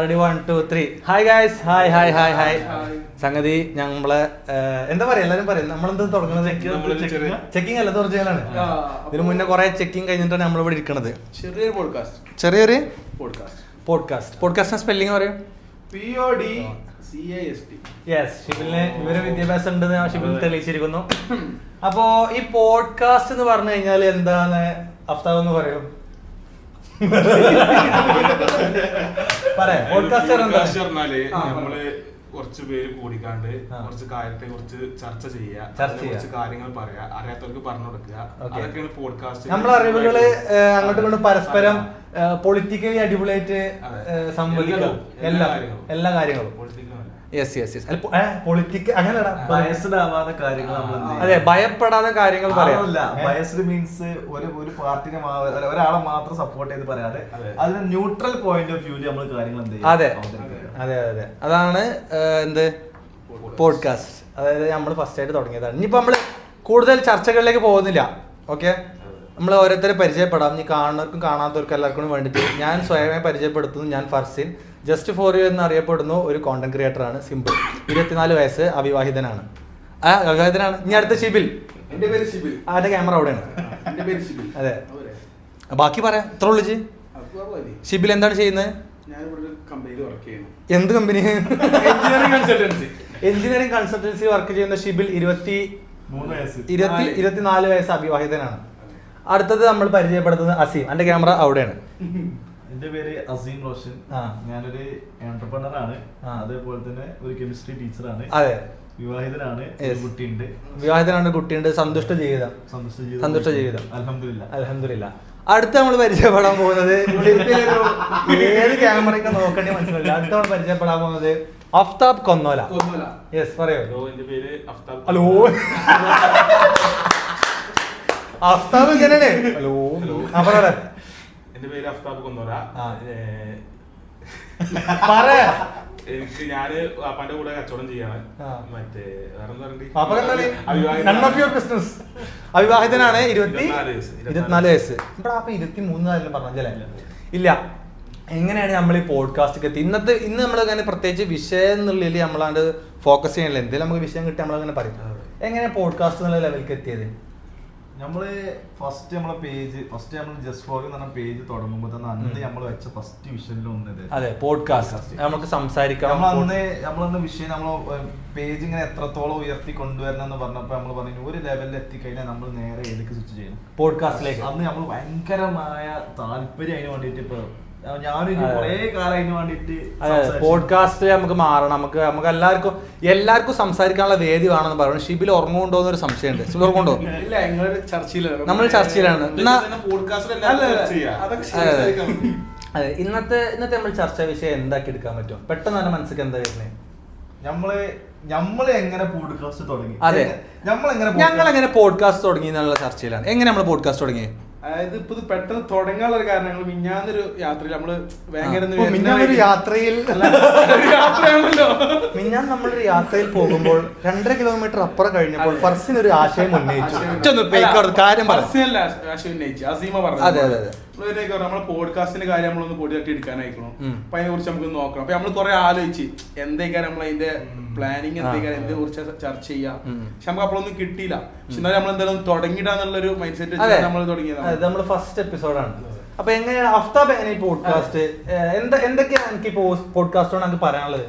Ready 1 2 3 hi guys hi hi hi hi സംഗതി നമ്മളെ എന്താ പറയാ എല്ലാരും പറയും നമ്മളെന്ത് തുടങ്ങുന്നത് ചെക്കിംഗ് അല്ല ഒറിജിനലാണ്. ഇതിന് മുന്നേ കുറെ ചെക്കിംഗ് കഴിഞ്ഞിട്ടാണ് നമ്മളിവിടെ ഇരിക്കണത്. ചെറിയൊരു പോഡ്കാസ്റ്റിന്റെ സ്പെല്ലിംഗ് പറയും. യെസ്, ഷിബിലിന് ഇവര് വിദ്യാഭ്യാസം ഉണ്ടെന്ന് ഷിബിൽ തെളിയിച്ചിരിക്കുന്നു. അപ്പോ ഈ പോഡ്കാസ്റ്റ് എന്ന് പറഞ്ഞു കഴിഞ്ഞാൽ എന്താണ് അഫ്താബ് എന്ന് പറയും? നമ്മള് കുറച്ച് പേര് കൂടിക്കാണ്ട് കുറച്ച് കാര്യത്തെ കുറിച്ച് ചർച്ച ചെയ്യുക, കുറച്ച് കാര്യങ്ങൾ പറയാ, അറിയാത്തവർക്ക് പറഞ്ഞു കൊടുക്കുക, അതൊക്കെയാണ് പോഡ്കാസ്റ്റ്. നമ്മളെ അറിവുകള് അങ്ങോട്ടും ഇങ്ങോട്ടും പരസ്പരം പൊളിറ്റിക്കലി അടിപൊളിയായിട്ട് സംവദിക്കുക, എല്ലാ കാര്യങ്ങളും. അതെ, ഭയപ്പെടാതെ കാര്യങ്ങൾ പറയാം. ബയസ്ഡ് മീൻസ് ഒരു പാർട്ടിനെ ഒരാളെ മാത്രം സപ്പോർട്ട് ചെയ്ത് പറയാതെ അതിന് ന്യൂട്രൽ പോയിന്റ് ഓഫ് വ്യൂല് നമ്മൾ കാര്യങ്ങൾ എന്ത് ചെയ്യും. അതെ അതെ അതെ, അതാണ് എന്ത് പോഡ്കാസ്റ്റ്. അതായത് നമ്മൾ ഫസ്റ്റ് ആയിട്ട് തുടങ്ങിയതാണ്. ഇനിയിപ്പോ നമ്മള് കൂടുതൽ ചർച്ചകളിലേക്ക് പോകുന്നില്ല. ഓക്കെ, നമ്മൾ ഓരോരുത്തരെ പരിചയപ്പെടാം. ഇനി കാണുന്നവർക്കും കാണാത്തവർക്കും എല്ലാവർക്കും വേണ്ടിയിട്ട് ഞാൻ സ്വയമേ പരിചയപ്പെടുത്തുന്നു. ഞാൻ ഫർസിൻ, ജസ്റ്റ് ഫോർ യു എന്നറിയപ്പെടുന്നു. ഒരു കോണ്ടന്റ് ക്രിയേറ്റർ ആണ്. സിമ്പിൾ, 24 വയസ്സ്, അവിവാഹിതനാണ്. അവിവാഹിതനാണ്. ഇനി അടുത്ത ഷിബിൽ. എന്റെ പേര് ഷിബിൽ. ആരുടെ ക്യാമറ അവിടെയാണ്. എന്റെ പേര് ഷിബിൽ. അതെ, ബാക്കി പറയാം. ഇത്ര വിളിച്ച് ഷിബിൽ എന്താണ് ചെയ്യുന്നത്? എന്ത് കമ്പനി? എഞ്ചിനീയറിംഗ് കൺസൾട്ടൻസി വർക്ക് ചെയ്യുന്ന ഷിബിൽ 24 വയസ്സ്, അവിവാഹിതനാണ്. അടുത്തത് നമ്മൾ പരിചയപ്പെടുത്തുന്നത് അസീം. എന്റെ ക്യാമറ അവിടെയാണ്. എന്റെ പേര് അസീം റോഷൻ. ഞാനൊരു എന്റർപ്രണർ ആണ്. അതേപോലെ തന്നെ ഒരു കെമിസ്ട്രി ടീച്ചറാണ്. അതെ, വിവാഹിതനാണ്. കുട്ടിയുണ്ട്. സന്തുഷ്ട ജീവിതം. അൽഹംദുലില്ലാ. അടുത്ത നമ്മൾ പരിചയപ്പെടാൻ പോകുന്നത് ഏത് ക്യാമറയൊക്കെ നോക്കേണ്ടി മനസ്സിലായില്ല. അടുത്ത നമ്മൾ പരിചയപ്പെടാൻ പോകുന്നത് അഫ്താബ് കൊന്നോല. യെസ്, പറയോ. ഹലോ, അഫ്താബ് ഇങ്ങനെയാണ്. ഹലോ, എന്റെ പേര് അഫ്താബ് കൊന്നോല. പറയാ, എനിക്ക് ഞാന് പാപ്പാന്റെ കൂടെ കച്ചവടം ചെയ്യാണ്. മറ്റേ അവിവാഹിതനാണ്. 24 വയസ്സ്. ഇവിടെ അപ്പൊ 23 പറഞ്ഞല്ലേ? ഇല്ല. എങ്ങനെയാണ് നമ്മൾ ഈ പോഡ്കാസ്റ്റ് എത്തി? ഇന്ന് നമ്മളങ്ങനെ പ്രത്യേകിച്ച് വിഷയം എന്നുള്ളതിൽ നമ്മളാണ്ട് ഫോക്കസ് ചെയ്യണില്ല. എന്തെങ്കിലും നമുക്ക് വിഷയം കിട്ടി നമ്മളങ്ങനെ പറയും. എങ്ങനെ പോഡ്കാസ്റ്റ് എന്നുള്ള ലെവലിലേക്ക് എത്തിയത്? നമ്മള് ഫസ്റ്റ് നമ്മളെ പേജ് നമ്മൾ ജസ്റ്റ് ഫോർ എന്ന് പറഞ്ഞ പേജ് തുടങ്ങുമ്പോൾ തന്നെ അന്ന് നമ്മൾ വെച്ച ഫസ്റ്റ് വിഷനിൽ ഒന്നത് അതെ, പോഡ്കാസ്റ്റ്. നമുക്ക് സംസാരിക്കാം. നമ്മളന്ന് വിഷയം നമ്മളെ പേജ് ഇങ്ങനെ എത്രത്തോളം ഉയർത്തി കൊണ്ടുവരണം എന്ന് പറഞ്ഞപ്പോ നമ്മൾ പറഞ്ഞു ഒരു ലെവലിൽ എത്തിക്കഴിഞ്ഞാൽ നമ്മൾ നേരെ ഏതൊക്കെ സ്വിച്ച് ചെയ്യണം? പോഡ്കാസ്റ്റിലേക്ക്. അന്ന് നമ്മൾ ഭയങ്കരമായ താല്പര്യം അതിന് വേണ്ടിട്ട്. ഇപ്പൊ ഞാനൊരു കുറെ കാലം അതിന് വേണ്ടിട്ട് പോഡ്കാസ്റ്റ് നമുക്ക് മാറണം. നമുക്ക് എല്ലാവർക്കും സംസാരിക്കാനുള്ള വേദി വേണമെന്ന് പറയുന്നത്. ഷിബിൽ ഉറങ്ങുണ്ടോ എന്നൊരു സംശയമുണ്ട്. ഷിബിൽ ഉറങ്ങുണ്ടോ? നമ്മൾ ചർച്ചയിലാണ്. അതെ, ഇന്നത്തെ നമ്മൾ ചർച്ചാ വിഷയം എന്താക്കി എടുക്കാൻ പറ്റും? പെട്ടെന്ന് തന്നെ മനസ്സിലേക്ക് എന്താ വരുന്നത്? നമ്മള് എങ്ങനെ പോഡ്കാസ്റ്റ് തുടങ്ങി? അതെ, ഞങ്ങളെങ്ങനെ പോഡ്കാസ്റ്റ് തുടങ്ങി എന്നുള്ള ചർച്ചയിലാണ്. എങ്ങനെ നമ്മൾ പോഡ്കാസ്റ്റ് തുടങ്ങി? അതായത് ഇപ്പൊ ഇത് പെട്ടെന്ന് തുടങ്ങാനുള്ള കാരണങ്ങൾ മിഞ്ഞാന്നൊരു യാത്രയിൽ നമ്മള് മിഞ്ഞാന്നൊരു യാത്രയിൽ പോകുമ്പോൾ 2.5 കിലോമീറ്റർ അപ്പുറം കഴിഞ്ഞപ്പോൾ ഫർസിനൊരു ആശയം ഉന്നയിച്ചു. നമ്മളെ പോഡ്കാസ്റ്റിന്റെ കാര്യം നമ്മളൊന്ന് പൊടി തട്ടി എടുക്കാനായിക്കണം. അപ്പൊ അതിനെ കുറിച്ച് നമുക്ക് നോക്കണം. അപ്പൊ നമ്മൾ കുറെ ആലോചിച്ച് എന്തൊക്കെയാണ് നമ്മൾ അതിന്റെ പ്ലാനിങ്, എന്തൊക്കെയാണ് എന്തിനെ കുറിച്ച് ചർച്ച ചെയ്യാം. പക്ഷെ നമുക്ക് അപ്പോഴൊന്നും കിട്ടിയില്ല. പക്ഷെ എന്നാലും നമ്മൾ എന്തായാലും തുടങ്ങിയിടാന്നുള്ളൊരു മൈൻഡ് സെറ്റ് നമ്മൾ തുടങ്ങിയതാണ്. നമ്മുടെ ഫസ്റ്റ് എപ്പിസോഡാണ്. അപ്പൊ എങ്ങനെയാണ് അഫ്താബ് എങ്ങനെ ഈ പോഡ്കാസ്റ്റ് എന്തൊക്കെയാണ് എനിക്ക് ഈ പോഡ്കാസ്റ്റോട് നമുക്ക് പറയാനുള്ളത്?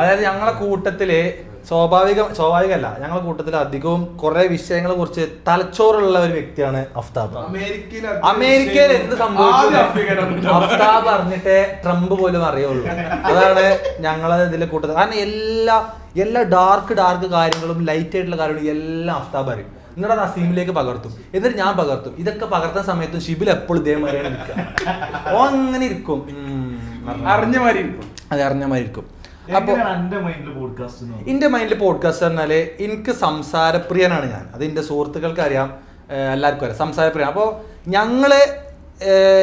അതായത് ഞങ്ങളെ കൂട്ടത്തില് സ്വാഭാവികമല്ല, ഞങ്ങളെ കൂട്ടത്തിൽ അധികവും കുറെ വിഷയങ്ങളെ കുറിച്ച് തലച്ചോറുള്ള ഒരു വ്യക്തിയാണ് അഫ്താബ്. അമേരിക്കയിൽ എന്ത് സംഭവിച്ചു അഫ്താബ് അറിഞ്ഞിട്ടേ ട്രംപ് പോലും അറിയുള്ളൂ. അതാണ് ഞങ്ങളെ ഇതിലെ കൂട്ടത്തിൽ. കാരണം എല്ലാ ഡാർക്ക് കാര്യങ്ങളും ലൈറ്റ് ആയിട്ടുള്ള കാര്യങ്ങളും എല്ലാം അഫ്താബ് അറിയും. എന്നിട്ട് അത് അസീമിലേക്ക് പകർത്തും, എന്നിട്ട് ഞാൻ പകർത്തും. ഇതൊക്കെ പകർത്തുന്ന സമയത്തും ഷിബിൽ എപ്പോഴും ഇതേമാതിരിയാണ് നിൽക്കുക. ഓ അങ്ങനെ ഇരിക്കും, അറിഞ്ഞ മാതിരി ഇരിക്കും. അപ്പൊ എന്റെ മൈൻഡിൽ പോഡ്കാസ്റ്റ് പറഞ്ഞാല് എനിക്ക് സംസാരപ്രിയനാണ് ഞാൻ. അത് എന്റെ സുഹൃത്തുക്കൾക്ക് അറിയാം, എല്ലാവർക്കും അറിയാം, സംസാരപ്രിയ. അപ്പോൾ ഞങ്ങള്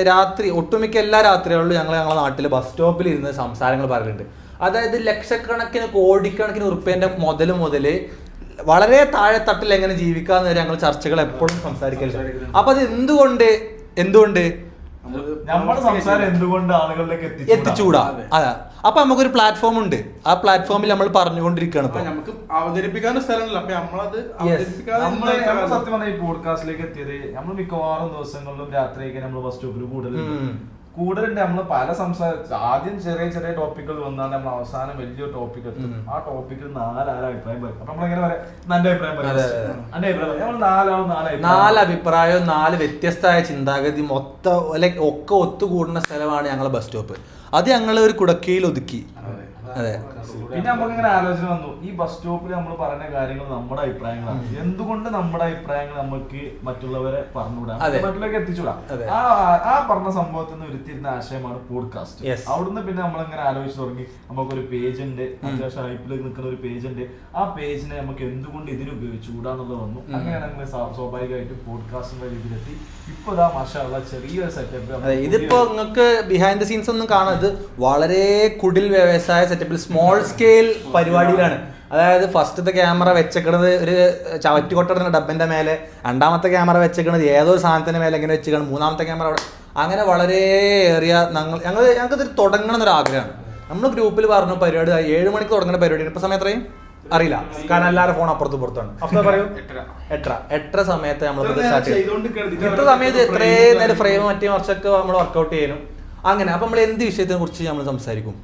രാത്രി ഒട്ടുമിക്ക എല്ലാ രാത്രികളിലും ഞങ്ങളെ നാട്ടിലെ ബസ് സ്റ്റോപ്പിൽ ഇരുന്ന് സംസാരങ്ങൾ പറയുന്നുണ്ട്. അതായത് ലക്ഷക്കണക്കിന് കോടിക്കണക്കിന് ഉറുപ്പ്യന്റെ മുതല് വളരെ താഴെ തട്ടിൽ എങ്ങനെ ജീവിക്കാന്ന് വരെ ഞങ്ങൾ ചർച്ചകൾ എപ്പോഴും സംസാരിക്കലുണ്ട്. അപ്പൊ അത് എന്തുകൊണ്ട് നമ്മുടെ സംസാരം എന്തുകൊണ്ട് ആളുകളിലേക്ക് എത്തിച്ചൂടാ. അതാ അപ്പൊ നമുക്കൊരു പ്ലാറ്റ്ഫോം ഉണ്ട്, ആ പ്ലാറ്റ്ഫോമിൽ നമ്മൾ പറഞ്ഞുകൊണ്ടിരിക്കുകയാണ്. ഇപ്പൊ നമുക്ക് അവതരിപ്പിക്കാനുള്ള സ്ഥലമല്ല, അപ്പൊ നമ്മളത് നമ്മൾ സത്യം പറഞ്ഞ ഈ പോഡ്കാസ്റ്റിലേക്ക് എത്തിയത് നമ്മൾ മിക്കവാറും ദിവസങ്ങളിലും രാത്രിയൊക്കെ നമ്മൾ ബസ് സ്റ്റോപ്പിൽ കൂടുതലുണ്ട്. നമ്മൾ പല ആദ്യം ചെറിയ ചെറിയ ടോപ്പിക്കുകൾ വന്നാൽ നമ്മൾ അവസാനം വലിയൊരു ടോപ്പിക് എത്തും. ആ ടോപ്പിക്കിൽ 4 അഭിപ്രായം പറയും. അപ്പൊ നമ്മളിങ്ങനെ പറയാം, എന്റെ അഭിപ്രായം പറയാം, നമ്മൾ 4 അഭിപ്രായവും 4 വ്യത്യസ്തമായ ചിന്താഗതി ഒക്കെ ഒത്തുകൂടുന്ന സ്ഥലമാണ് ഞങ്ങളെ ബസ് സ്റ്റോപ്പ്. അത് ഞങ്ങൾ ഒരു കുടക്കീയിൽ ഒതുക്കി. അതെ. പിന്നെ നമുക്ക് ഇങ്ങനെ ആലോചന വന്നു, ഈ ബസ് സ്റ്റോപ്പിൽ നമ്മൾ പറഞ്ഞ കാര്യങ്ങൾ നമ്മുടെ അഭിപ്രായങ്ങളാണ്, എന്തുകൊണ്ട് നമ്മുടെ അഭിപ്രായങ്ങൾ നമുക്ക് മറ്റുള്ളവരെ പറഞ്ഞുവിടാം, മറ്റുള്ളവർക്ക് എത്തിച്ചുവിടാം. ആ പറഞ്ഞ സംഭവത്തിൽ നിന്ന് ഉരുത്തിരുന്ന ആശയമാണ് പോഡ്കാസ്റ്റ്. അവിടുന്ന് പിന്നെ നമ്മളിങ്ങനെ ആലോചിച്ച് തുടങ്ങി, നമുക്കൊരു പേജ് ഉണ്ട്, അത്യാവശ്യം ഹൈപ്പിൽ നിൽക്കുന്ന ഒരു പേജ് ഉണ്ട്, ആ പേജിനെ നമുക്ക് എന്തുകൊണ്ട് ഇതിന് ഉപയോഗിച്ചുകൂടാന്നുള്ളത് വന്നു. അങ്ങനെയാണ് നമ്മൾ സ്വാഭാവികമായിട്ടും പോഡ്കാസ്റ്റിന്റെ രീതിയിലെത്തി. ഇപ്പൊ ഇതാ മാഷാഅല്ലാഹ് ചെറിയൊരു സെറ്റപ്പ്. ഇതിപ്പോ നിങ്ങൾക്ക് ബിഹൈൻഡ് ദ സീൻസ് ഒന്നും കാണാത്, വളരെ കുടിൽ വ്യവസായ സെറ്റപ്പിൽ സ്മോൾ സ്കെയിൽ പരിപാടിയിലാണ്. അതായത് ഫസ്റ്റത്തെ ക്യാമറ വെച്ചേക്കണത് ഒരു ചവറ്റുകൊട്ടയുടെ ഡബ്ബിന്റെ മേലെ, രണ്ടാമത്തെ ക്യാമറ വെച്ചേക്കണത് ഏതോ സാധനത്തിന്റെ മേലെ എങ്ങനെ വെച്ചേക്കണം, മൂന്നാമത്തെ ക്യാമറ അവിടെ, അങ്ങനെ വളരെ ഏറിയ ഞങ്ങൾക്ക് ഇത് തുടങ്ങണം എന്നൊരു ആഗ്രഹമാണ്. നമ്മൾ ഗ്രൂപ്പിൽ പറഞ്ഞു പരിപാടി 7 മണിക്ക് തുടങ്ങുന്ന പരിപാടി. ഇപ്പൊ സമയം എത്രയും അറിയില്ല, കാരണം എല്ലാവരും ഫോൺ അപ്പുറത്തും പുറത്താണ്. അപ്പൊ പറയൂ 8 സമയത്ത് നമ്മൾ സ്റ്റാർട്ട് ചെയ്യും. ഇത്ര സമയത്ത് എത്രയും നേരം ഫ്രെയിം മറ്റേ വർഷമൊക്കെ നമ്മൾ വർക്കൗട്ട് ചെയ്യാനും അങ്ങനെ. അപ്പൊ നമ്മൾ എന്ത് വിഷയത്തിനെ കുറിച്ച് നമ്മൾ സംസാരിക്കും?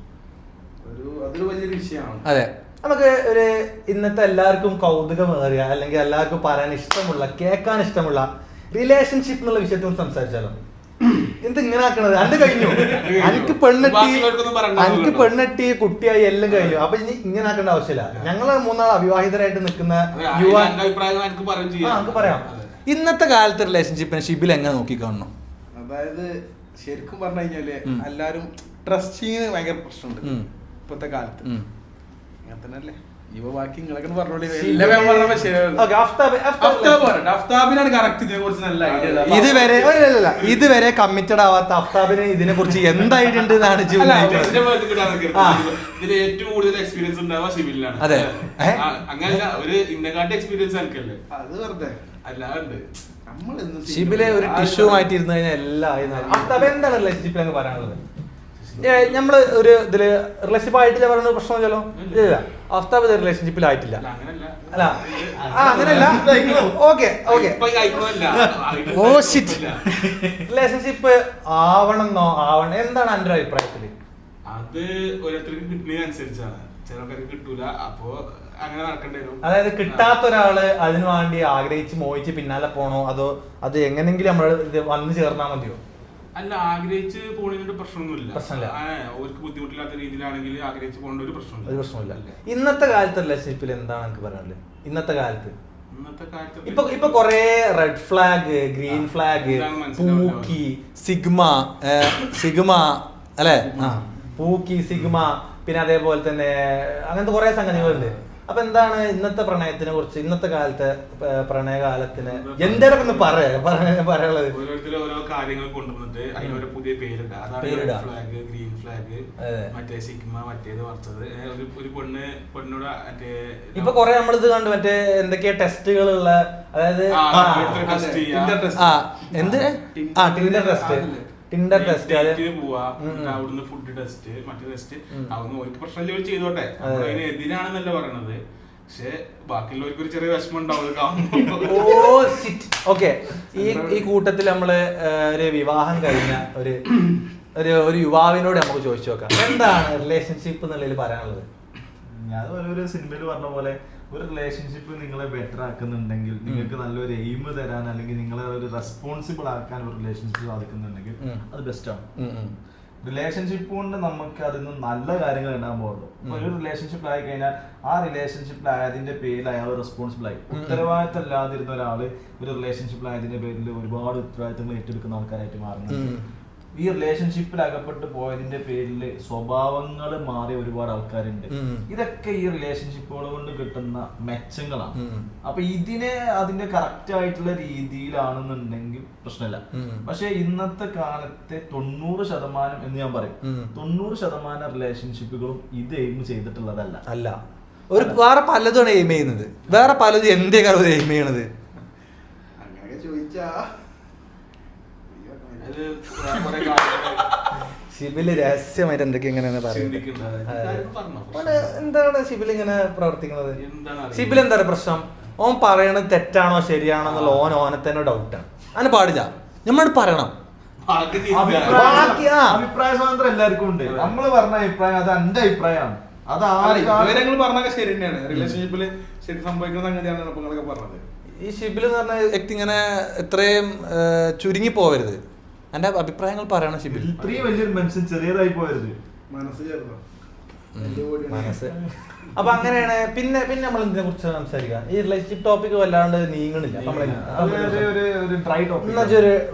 അതെ, നമുക്ക് ഒരു ഇന്നത്തെ എല്ലാവർക്കും കൗതുകമേറിയ അല്ലെങ്കിൽ എല്ലാവർക്കും പറയാൻ ഇഷ്ടമുള്ള, കേൾക്കാൻ ഇഷ്ടമുള്ള റിലേഷൻഷിപ്പ് എന്നുള്ള വിഷയത്തെ കുറിച്ച് സംസാരിച്ചാലോ? എന്ത് ഇങ്ങനെ ആക്കണത്? അന്ന് കഴിഞ്ഞു, എനിക്ക് പെണ്ണെട്ടി കുട്ടിയായി എല്ലാം കഴിഞ്ഞു. അപ്പൊ ഇനി ഇങ്ങനെ ആക്കേണ്ട ആവശ്യമില്ല. ഞങ്ങള് 3 അവിവാഹിതരായിട്ട് നിൽക്കുന്ന നമുക്ക് പറയാം. ഇന്നത്തെ കാലത്തെ റിലേഷൻഷിപ്പിനെ ഷിബിൽ എങ്ങനെ നോക്കി കാണണം? അതായത് ശരിക്കും പറഞ്ഞു കഴിഞ്ഞാല് എല്ലാരും ട്രസ്റ്റിങ് ഭയങ്കര പ്രശ്നമുണ്ട് ഇപ്പത്തെ കാലത്ത്. അങ്ങനെ തന്നെയല്ലേ ബാക്കി നിങ്ങളൊക്കെ പറഞ്ഞോളി. ഇതുവരെ കമ്മിറ്റഡ് ആവാത്ത അഫ്താബിന് ഇതിനെ കുറിച്ച് എന്ത് ഐഡിയ ഉണ്ട് എന്നാണ് ഏറ്റവും കൂടുതൽ എക്സ്പീരിയൻസ് ഉണ്ടാവുക സിവിലാണ്. അതെ, അങ്ങനല്ല ഒരു ഇന്നകാട്ടി എക്സ്പീരിയൻസ് എനിക്കല്ലേ, അത് വെറുതെ അല്ലാണ്ട് ഷിബിലെ ഒരു ടിഷ്യൂ മാറ്റി ഇരുന്ന് കഴിഞ്ഞാൽ എല്ലാം. അഫ്താബ് എന്താണ് റിലേഷൻഷിപ്പിൽ അങ്ങ് പറയാനുള്ളത്? നമ്മള് ഒരു ഇതില് റിലേഷൻഷിപ്പ് ആയിട്ടില്ല പറയുന്ന പ്രശ്നമല്ലോ. ഇല്ല, അഫ്താബ് റിലേഷൻഷിപ്പിൽ ആയിട്ടില്ല. അല്ല അങ്ങനെയല്ല. ഓക്കെ ഓ ഷിറ്റ്, റിലേഷൻഷിപ്പ് ആവണമെന്നോ ആവണം എന്താണ് എന്റെ അഭിപ്രായത്തില്? അത് ഓരോരുത്തർക്ക് കിട്ടുന്നതിനനുസരിച്ചാണ്. ചിലർക്ക് കിട്ടൂല, അപ്പൊ അങ്ങനെ നടക്കേണ്ടി വരും. അതായത് കിട്ടാത്ത ഒരാള് അതിനു വേണ്ടി ആഗ്രഹിച്ച് മോഹിച്ച് പിന്നാലെ പോണോ, അതോ അത് എങ്ങനെങ്കിലും നമ്മൾ വന്നു ചേർന്നാ മതിയോ? അല്ല, ആഗ്രഹിച്ച് പോണതിന്റെ പ്രശ്നമൊന്നുമില്ല. അവർക്ക് ബുദ്ധിമുട്ടില്ലാത്ത രീതിയിലാണെങ്കിൽ ആഗ്രഹിച്ച് പോകേണ്ട ഒരു പ്രശ്നമില്ല. ഇന്നത്തെ കാലത്തെ റിലേഷൻഷിപ്പിൽ എന്താണ് എനിക്ക് പറയാനുള്ളത്? ഇന്നത്തെ കാലത്ത് ഇപ്പൊ കൊറേ റെഡ് ഫ്ലാഗ്, ഗ്രീൻ ഫ്ലാഗ്, പൂക്കി, സിഗ്മ അല്ലെ, പൂക്കി, സിഗ്മ, പിന്നെ അതേപോലെ തന്നെ അങ്ങനത്തെ കുറെ സംഗതികളുണ്ട്. അപ്പൊ എന്താണ് ഇന്നത്തെ പ്രണയത്തിനെ കുറിച്ച്, ഇന്നത്തെ കാലത്തെ പ്രണയകാലത്തിന് എന്തെങ്കിലും ഒന്ന് പറയാനുള്ളത്? ഓരോരുത്തരും ഓരോ കാര്യങ്ങൾ കൊണ്ടുവന്നിട്ട് അതിനൊരു പുതിയ പേരിടാ. അതാണ് ഫ്ലാഗ്, ഗ്രീൻ ഫ്ലാഗ്, മറ്റേ സിഗ്മ, മറ്റേത് മറിച്ചത്. ഒരു പെണ്ണോട് മറ്റേ ഇപ്പൊ കൊറേ നമ്മളിത് കണ്ടു, മറ്റേ എന്തൊക്കെയാ ടെസ്റ്റുകളുള്ള, അതായത് ടിൻഡർ ടെസ്റ്റ്, അവിടുന്ന് ഫുഡ് ടെസ്റ്റ്, മറ്റേ ടെസ്റ്റ്, അതൊന്നും ഒരു പ്രശ്നം ചെയ്തോട്ടെ, അതിന് എതിരാണെന്നല്ല പറയണത്. പക്ഷെ ബാക്കിയുള്ളവർക്ക് ഒരു ചെറിയ വിഷമം ഉണ്ടാവും. ഓക്കെ, ഈ കൂട്ടത്തിൽ നമ്മള് ഒരു വിവാഹം കഴിഞ്ഞ ഒരു യുവാവിനോട് നമുക്ക് ചോദിച്ചു നോക്കാം, എന്താണ് റിലേഷൻഷിപ്പ് എന്നുള്ളതിൽ പറയാനുള്ളത്? ഞാൻ ഒരു സിനിമയിൽ പറഞ്ഞ പോലെ, ഒരു റിലേഷൻഷിപ്പ് നിങ്ങളെ ബെറ്റർ ആക്കുന്നുണ്ടെങ്കിൽ, നിങ്ങൾക്ക് നല്ലൊരു എയിം തരാൻ അല്ലെങ്കിൽ നിങ്ങളെ ഒരു റെസ്പോൺസിബിൾ ആക്കാൻ ഒരു റിലേഷൻഷിപ്പ് സാധിക്കുന്നുണ്ടെങ്കിൽ അത് ബെസ്റ്റാണ്. റിലേഷൻഷിപ്പ് കൊണ്ട് നമുക്ക് അതിന് നല്ല കാര്യങ്ങൾ ഉണ്ടാകാൻ പോകുള്ളൂ. ഒരു റിലേഷൻഷിപ്പ് ആയി കഴിഞ്ഞാൽ ആ റിലേഷൻഷിപ്പിലായതിന്റെ പേരിൽ അയാൾ റെസ്പോൺസിബിൾ ആയി. ഉത്തരവാദിത്തം ഇല്ലാതിരുന്ന ഒരാള് ഒരു റിലേഷൻഷിപ്പിലായതിന്റെ പേരിൽ ഒരുപാട് ഉത്തരവാദിത്തങ്ങൾ ഏറ്റെടുക്കുന്ന ആൾക്കാരായിട്ട് മാറുന്നുണ്ട്. ഈ റിലേഷൻഷിപ്പിൽ അകപ്പെട്ട് പോയതിന്റെ പേരിൽ സ്വഭാവങ്ങൾ മാറിയ ഒരുപാട് ആൾക്കാരുണ്ട്. ഇതൊക്കെ ഈ റിലേഷൻഷിപ്പുകൾ കൊണ്ട് കിട്ടുന്ന മെച്ചങ്ങളാണ്. അപ്പൊ ഇതിനെ അതിന്റെ കറക്റ്റ് ആയിട്ടുള്ള രീതിയിലാണെന്നുണ്ടെങ്കിൽ പ്രശ്നമില്ല. പക്ഷെ ഇന്നത്തെ കാലത്തെ 90% എന്ന് ഞാൻ പറയും, 90% റിലേഷൻഷിപ്പുകളും ഇത് എയിം ചെയ്തിട്ടുള്ളതല്ല. അല്ല, വേറെ പലതും എയിം ചെയ്യുന്നത്, വേറെ പലതും എന്തേ കാര്യം എയിം ചെയ്യണത്. അങ്ങനെ ചോദിച്ചാ ഷിബില് രഹസ്യമായിട്ട് എന്തൊക്കെ ഇങ്ങനെ പറയുന്നത്. എന്താണ് ഷിബിൽ ഇങ്ങനെ പ്രവർത്തിക്കുന്നത്? ഷിബിൽ എന്താ പ്രശ്നം? ഓൻ പറയണത് തെറ്റാണോ ശരിയാണോ എന്നുള്ള ഓനെ തന്നെ ഡൗട്ടാണ്. അതിന് പാടില്ല, നമ്മൾ പറയണം. അഭിപ്രായ സ്വാതന്ത്ര്യം എല്ലാവർക്കും ഉണ്ട്. നമ്മള് പറഞ്ഞ അഭിപ്രായം അത് എന്റെ അഭിപ്രായമാണ്. അത് നിങ്ങൾ പറഞ്ഞൊക്കെ ശരി തന്നെയാണ്. റിലേഷൻഷിപ്പില് ശരിക്കും സംഭവിക്കുന്ന സംഗതിയാണ് നിങ്ങളൊക്കെ പറഞ്ഞത്. ഈ ഷിബിൽ എന്ന് പറഞ്ഞ വ്യക്തി ഇങ്ങനെ ഇത്രയും ചുരുങ്ങി പോവരുത്. എന്റെ അഭിപ്രായങ്ങൾ പറയണം ഷിബിൽ. ഇത്രയും വലിയൊരു മനുഷ്യൻ ചെറിയതായി പോകരുത്. മനസ്സ്. അപ്പൊ അങ്ങനെയാണ്. പിന്നെ നമ്മൾ ഇതിനെ കുറിച്ച് സംസാരിക്കുക. ഈ റിലേഷൻഷിപ്പ് ടോപ്പിക് വല്ലാണ്ട് നീങ്ങണില്ല.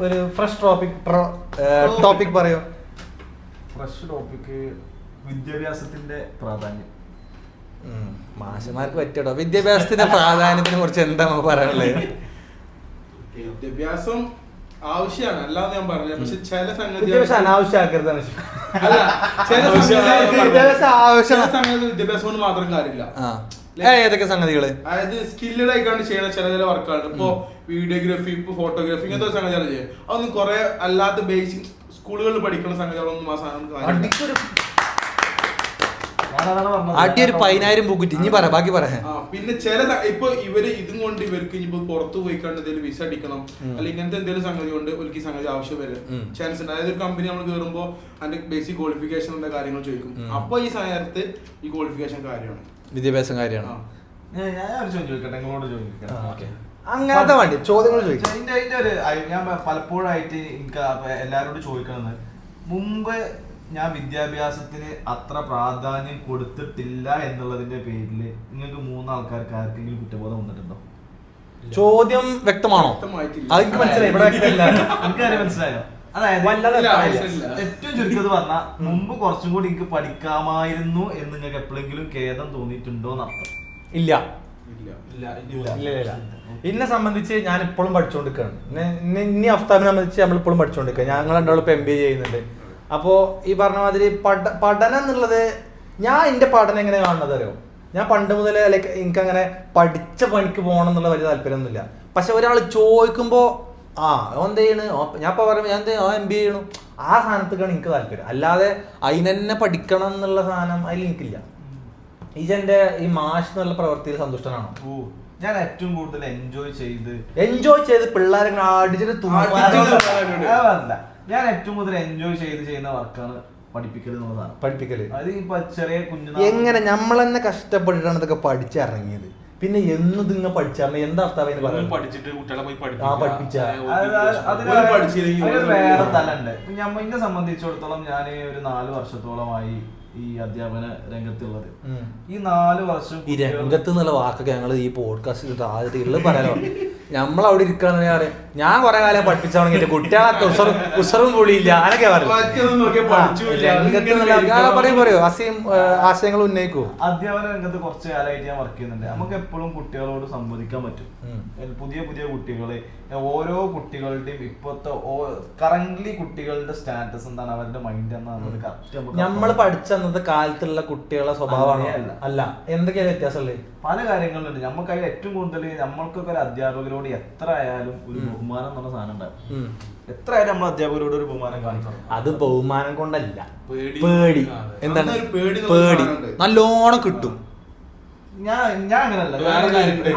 ഒരു ഫ്രഷ് ടോപ്പിക് പറയോ? ഫ്രഷ് ടോപ്പിക് വിദ്യാഭ്യാസത്തിന്റെ പ്രാധാന്യം. മാഷന്മാർക്ക് പറ്റിയോ? വിദ്യാഭ്യാസത്തിന്റെ പ്രാധാന്യത്തിനെ കുറിച്ച് എന്താ നമുക്ക് പറയാനുള്ളത്? വിദ്യാഭ്യാസം ആവശ്യമാണ്, അല്ലാതെ ഞാൻ പറഞ്ഞു. പക്ഷെ ചില സംഗതി അനാവശ്യമാക്കരുതാണ്. വിദ്യാഭ്യാസം കൊണ്ട് മാത്രം കാര്യമില്ല. ഏതൊക്കെ സംഗതികള്? അതായത് സ്കില്ലഡ് ആയിക്കാണ്ട് ചെയ്യണ ചില വർക്കുകൾ, ഇപ്പൊ വീഡിയോഗ്രാഫി, ഇപ്പൊ ഫോട്ടോഗ്രാഫി, ഇങ്ങനത്തെ സംഗതികൾ ചെയ്യും. അതൊന്നും കുറെ അല്ലാത്ത ബേസിക് സ്കൂളുകളിൽ പഠിക്കുന്ന സംഗതികളൊന്നും ആ സാധനം ആട്ടി ഒരു 10,000 ബുക്കിട്ട് ഇനി പറ, ബാക്കി പറയാ. പിന്നെ ചില ഇപ്പൊ ഇവര് ഇതും കൊണ്ട് ഇവർക്ക് ഇനിയിപ്പോ പുറത്തു പോയിക്കാണ്ട് എന്തെങ്കിലും വിസ അടിക്കണം അല്ലെങ്കിൽ ഇങ്ങനത്തെ എന്തെങ്കിലും സംഗതി കൊണ്ട് എനിക്ക് സംഗതി ആവശ്യം വരും ചാൻസ് ഉണ്ട്. അതായത് ഒരു കമ്പനി നമ്മൾ കയറുമ്പോൾ അതിന്റെ ബേസിക് ക്വാളിഫിക്കേഷൻ എന്ന കാര്യങ്ങൾ ചോദിക്കും. അപ്പൊ ഈ സമയത്ത് ഈ ക്വാളിഫിക്കേഷൻ കാര്യമാണ്, വിദ്യാഭ്യാസം കാര്യമാണ്. അങ്ങനത്തെ വേണ്ടി ചോദ്യങ്ങൾ ചോദിക്കും. ഞാൻ പലപ്പോഴായിട്ട് എനിക്ക് എല്ലാവരോടും ചോദിക്കണമെന്ന്, മുമ്പ് ഞാൻ വിദ്യാഭ്യാസത്തിന് അത്ര പ്രാധാന്യം കൊടുത്തിട്ടില്ല എന്നുള്ളതിന്റെ പേരിൽ നിങ്ങൾക്ക് 3 ആൾക്കാർക്ക് ആർക്കെങ്കിലും കുറ്റബോധം വന്നിട്ടുണ്ടോ? ചോദ്യം വ്യക്തമാണോ? മനസ്സിലായോ? അതായത് ഏറ്റവും ചുരുക്കത് പറഞ്ഞാൽ മുമ്പ് കുറച്ചും കൂടി എനിക്ക് പഠിക്കാമായിരുന്നു എന്ന് നിങ്ങൾക്ക് എപ്പോഴെങ്കിലും ഖേദം തോന്നിയിട്ടുണ്ടോ എന്നർത്ഥം? ഇല്ല. എന്നെ സംബന്ധിച്ച് ഞാൻ ഇപ്പോഴും പഠിച്ചുകൊണ്ടിരിക്കുകയാണ്. ഇനി അഫ്താബിനെ സംബന്ധിച്ച് നമ്മൾ ഇപ്പോഴും പഠിച്ചുകൊണ്ടിരിക്കുക. ഞങ്ങൾ രണ്ടാളും ഇപ്പൊ MBA ചെയ്യുന്നുണ്ട്. അപ്പോൾ ഈ പറഞ്ഞ മാതിരി പഠനം എന്നുള്ളത്, ഞാൻ എൻ്റെ പഠനം എങ്ങനെ കാണുന്നത് അറിയോ? ഞാൻ പണ്ട് മുതലേ ലൈക്ക് എനിക്കങ്ങനെ പഠിച്ച പണിക്ക് പോകണം എന്നുള്ള വലിയ താല്പര്യമൊന്നുമില്ല. പക്ഷെ ഒരാൾ ചോദിക്കുമ്പോൾ എന്ത് ചെയ്യണ്, ഞാൻ ഇപ്പോൾ പറയുമ്പോൾ ഞാൻ MBA ചെയ്യണം, ആ സാധനത്തേക്കാണ് എനിക്ക് താല്പര്യം. അല്ലാതെ അതിനെന്നെ പഠിക്കണം എന്നുള്ള സാധനം അതിൽ എനിക്കില്ല. ഇതെന്റെ ഈ മാഷ് എന്നുള്ള പ്രവൃത്തിയിൽ സന്തുഷ്ടനാണോ? ഞാൻ ഏറ്റവും കൂടുതൽ എൻജോയ് ചെയ്ത് പിള്ളേരെ അടിച്ചിട്ട് ഞാൻ ഏറ്റവും കൂടുതൽ എൻജോയ് ചെയ്ത് ചെയ്യുന്ന വർക്കാണ് പഠിപ്പിക്കൽ എന്നുള്ളതാണ്. പഠിപ്പിക്കല് അത് ഇപ്പൊ ചെറിയ കുഞ്ഞു എങ്ങനെ നമ്മൾ തന്നെ കഷ്ടപ്പെട്ടിട്ടാണ് ഇതൊക്കെ പഠിച്ചിറങ്ങിയത്. പിന്നെ എന്ന് നിങ്ങൾ പഠിച്ചിറങ്ങി എന്താ അഫ്താബ് പഠിച്ചിട്ട് കുട്ടികളെ പോയി പഠിപ്പിച്ച വേറെ തലണ്ട്. എന്നെ സംബന്ധിച്ചിടത്തോളം ഞാൻ ഒരു 4 വർഷത്തോളമായി ഈ അധ്യാപന രംഗത്തുള്ളത്. ഈ 4 വർഷം ഈ രംഗത്ത് എന്നുള്ള വാക്കൊക്കെ ഞങ്ങൾ ഈ പോഡ്കാസ്റ്റ് ആദ്യത്തെ പറയാലോ. നമ്മളവിടെ ഇരിക്കുകയാണെന്ന് പറയാം, ഞാൻ കുറെ കാലം പഠിപ്പിച്ചാണെങ്കിൽ കുട്ടികളെ ഉസറും കൂടിയില്ല അതൊക്കെ പറയോ ആശയങ്ങൾ ഉന്നയിക്കൂ. അധ്യാപന രംഗത്ത് കുറച്ച് കാലമായിട്ട് ഞാൻ വർക്ക് ചെയ്യുന്നുണ്ട്. നമുക്ക് എപ്പോഴും കുട്ടികളോട് സംവദിക്കാൻ പറ്റും. പുതിയ കുട്ടികളെ, ഓരോ കുട്ടികളുടെയും ഇപ്പോഴത്തെ കറന്റ്ലി കുട്ടികളുടെ സ്റ്റാറ്റസ് എന്താണ്, അവരുടെ മൈൻഡ് എന്നാണ് കറക്റ്റ് നമ്മൾ പഠിച്ച അന്നത്തെ കാലത്തുള്ള കുട്ടികളുടെ സ്വഭാവമാണ് അല്ല. എന്തൊക്കെയാണ് വ്യത്യാസമുള്ളത്? പല കാര്യങ്ങളുണ്ട്. നമുക്ക് അതിൽ ഏറ്റവും കൂടുതൽ നമ്മൾക്കൊക്കെ ഒരു അധ്യാപകരോട് എത്ര ആയാലും ഒരു ബഹുമാനം എന്നുള്ള സാധനം ഉണ്ടാവും. എത്ര ആയാലും നമ്മൾ അധ്യാപകരോട് ഒരു ബഹുമാനം കാണിക്കണം. അത് ബഹുമാനം കൊണ്ടല്ല, പേടി. എന്താണ് പേടി? നല്ലോണം കിട്ടും. ഞാൻ അങ്ങനല്ല.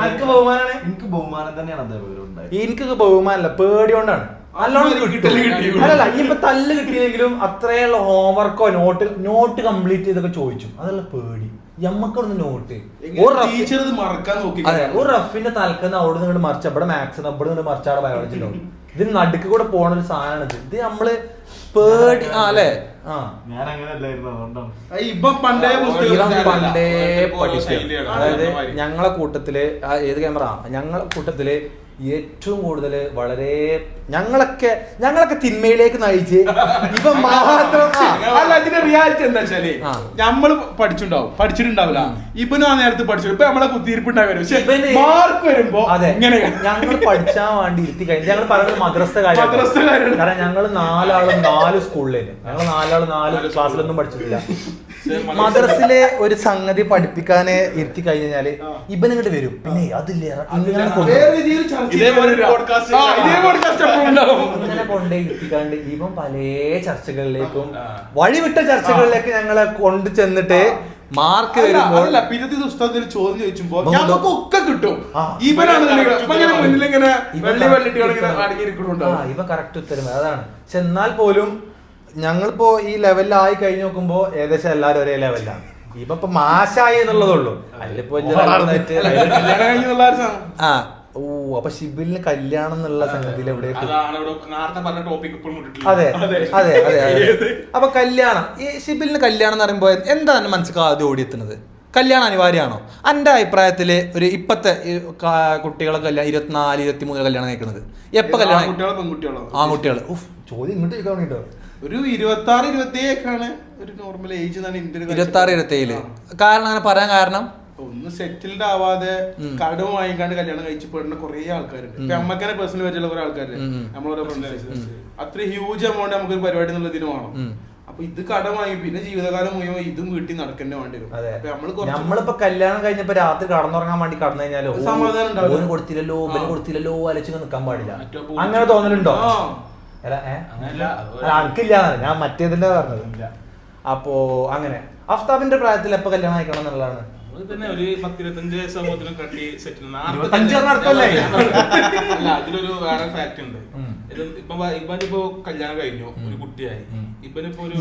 എനിക്ക് ബഹുമാനം തന്നെയാണ് അധ്യാപകരോട്. എനിക്കൊക്കെ ബഹുമാനല്ല, പേടി കൊണ്ടാണ്. നല്ലോണം കിട്ടും. അല്ലല്ല, ഇനിയിപ്പോ തല്ല് കിട്ടിയെങ്കിലും അത്രയുള്ള ഹോംവർക്കോ നോട്ട് കംപ്ലീറ്റ് ചെയ്തൊക്കെ ചോദിച്ചു. അതല്ല പേടി. ഞമ്മക്കൊന്ന് നോട്ട് അതെ, ഒരു റഫിന്റെ തലക്കുന്ന അവിടെ നിന്ന് മറിച്ച ഇവിടെ മാത്സ്, ഇവിടെ നിന്ന് മറിച്ച അവിടെ ബയോളജി ഉണ്ടാവും. ഇതിന് നടുക്ക് കൂടെ പോണ ഒരു സാധനമാണ് ഇത് നമ്മള് പേടി. അല്ലേ? ഞാൻ അങ്ങനെയല്ലായിരുന്നു. പണ്ടേ പഠിച്ചു. അതായത് ഞങ്ങളെ കൂട്ടത്തില് ഏത് ക്യാമറ, ഞങ്ങളെ കൂട്ടത്തില് ഏറ്റവും കൂടുതൽ വളരെ ഞങ്ങളൊക്കെ തിന്മയിലേക്ക് നയിച്ച് ഇപ്പൊ മാത്രം. അല്ല, അതിന്റെ റിയാലിറ്റി എന്താ വെച്ചാല് നമ്മള് പഠിച്ചിട്ടുണ്ടാവില്ല. ഇവനും ആ നേരത്തെ പഠിച്ചു. ഇപ്പൊ നമ്മളെ കുത്തിയിരിപ്പുണ്ടാവും. മാർക്ക് വരുമ്പോ അതെ, ഞങ്ങൾ പഠിച്ചാൻ വേണ്ടി ഇരുത്തി കഴിഞ്ഞു. ഞങ്ങൾ പറയുന്നത് മദ്രസ കാര്യം. കാരണം ഞങ്ങൾ 4 ആളും 4 സ്കൂളിലേന്. ഞങ്ങൾ 4 ആളും 4 ക്ലാസ്സിലൊന്നും പഠിച്ചിട്ടില്ല. മദ്രസിലെ ഒരു സംഗതി പഠിപ്പിക്കാനെ ഇരുത്തി കഴിഞ്ഞാല് ഇവൻ ഇങ്ങോട്ട് വരും, പിന്നെ അതില്ലേ ഇങ്ങനെ കൊണ്ടേ ഇരുത്തിക്കാണ്ട് ഇവൻ പല ചർച്ചകളിലേക്കും വഴിവിട്ട ചർച്ചകളിലേക്ക് ഞങ്ങളെ കൊണ്ടു ചെന്നിട്ട് മാർക്ക് അതല്ല പിന്നത്തെ പുസ്തകത്തിൽ ചോദ്യം ചോദിച്ചുമ്പോ ഞങ്ങൾക്കൊക്കെ കിട്ടും. ഇവനാണ് ഇവ കറക്റ്റ് ഉത്തരം അതാണ്. പക്ഷെ എന്നാൽ പോലും ഞങ്ങളിപ്പോ ഈ ലെവലിലായി കഴിഞ്ഞ് നോക്കുമ്പോ ഏകദേശം എല്ലാരും ഒരേ ലെവലിലാണ്. ഇപ്പൊ മാഷായി എന്നുള്ളതുള്ളൂ. അതിലിപ്പോ അപ്പൊ ഷിബിലിന് കല്യാണം എന്നുള്ള സംഗതിയിൽ എവിടെ അതെ അതെ അതെ അതെ. അപ്പൊ കല്യാണം, ഈ ഷിബിലിന് കല്യാണം എന്ന് പറയുമ്പോ എന്താ എന്റെ മനസ്സിൽ ആദ്യം ഓടിയെത്തുന്നത്? കല്യാണം അനിവാര്യമാണോ? എൻ്റെ അഭിപ്രായത്തില് ഒരു ഇപ്പത്തെ കുട്ടികളെ കല്യാണം 24-23 കല്യാണം കഴിക്കുന്നത്. എപ്പോ കല്യാണം? ആൺകുട്ടികൾ. ചോദ്യം ഇങ്ങോട്ട് ചോദിക്കാൻ വേണ്ടിട്ടോ. ഒരു 26-27 ഒരു നോർമൽ ഏജ്. 26-27. കാരണം അങ്ങനെ പറയാൻ കാരണം ഒന്ന് സെറ്റിൽഡ് ആവാതെ കടം വാങ്ങിക്കാണ്ട് കല്യാണം കഴിച്ചു പോയിരുന്ന കുറെ ആൾക്കാരുണ്ട്. ഇപ്പൊ അമ്മക്കനെ പേഴ്സണൽ പറ്റിയുള്ള കുറെ ആൾക്കാരുണ്ട് നമ്മളോരോ ഫ്രണ്ട്സ്. അത്ര ഹ്യൂജ് എമൗണ്ട് നമുക്കൊരു പരിപാടി എന്നുള്ള ഇതിന് വേണം. അപ്പൊ ഇത് കടം വാങ്ങി പിന്നെ ജീവിതകാലം മുഴുവൻ ഇതും വീട്ടിൽ നടക്കേണ്ടി വേണ്ടി വരും. നമ്മളിപ്പോ കല്യാണം കഴിഞ്ഞപ്പോ രാത്രി കടന്നുറങ്ങാൻ വേണ്ടി കടന്നു കഴിഞ്ഞാലോ സമാധാനം ഉണ്ടാവും. കൊടുത്തില്ലല്ലോ ബലം കൊടുത്തില്ലല്ലോ അലച്ചു നിൽക്കാൻ പാടില്ല. അങ്ങനെ തോന്നലുണ്ടോ? എനിക്കില്ല, ഞാൻ മറ്റേതിന്റെ പറഞ്ഞത്. അപ്പോ അങ്ങനെ അഫ്താബിന്റെ പ്രായത്തിൽ എപ്പോ കല്യാണം കഴിക്കണം എന്നുള്ളതാണ്. ഒരു 10-25 വയസ്സാകുമ്പോഴത്തേനും കട്ടി സെറ്റിൽ. അല്ല, അതിലൊരു വേറെ ഫാക്ട് ഉണ്ട്. ഇവനിപ്പോ കല്യാണം കഴിഞ്ഞു, ഒരു കുട്ടിയായി. ഇവനിപ്പോ ഒരു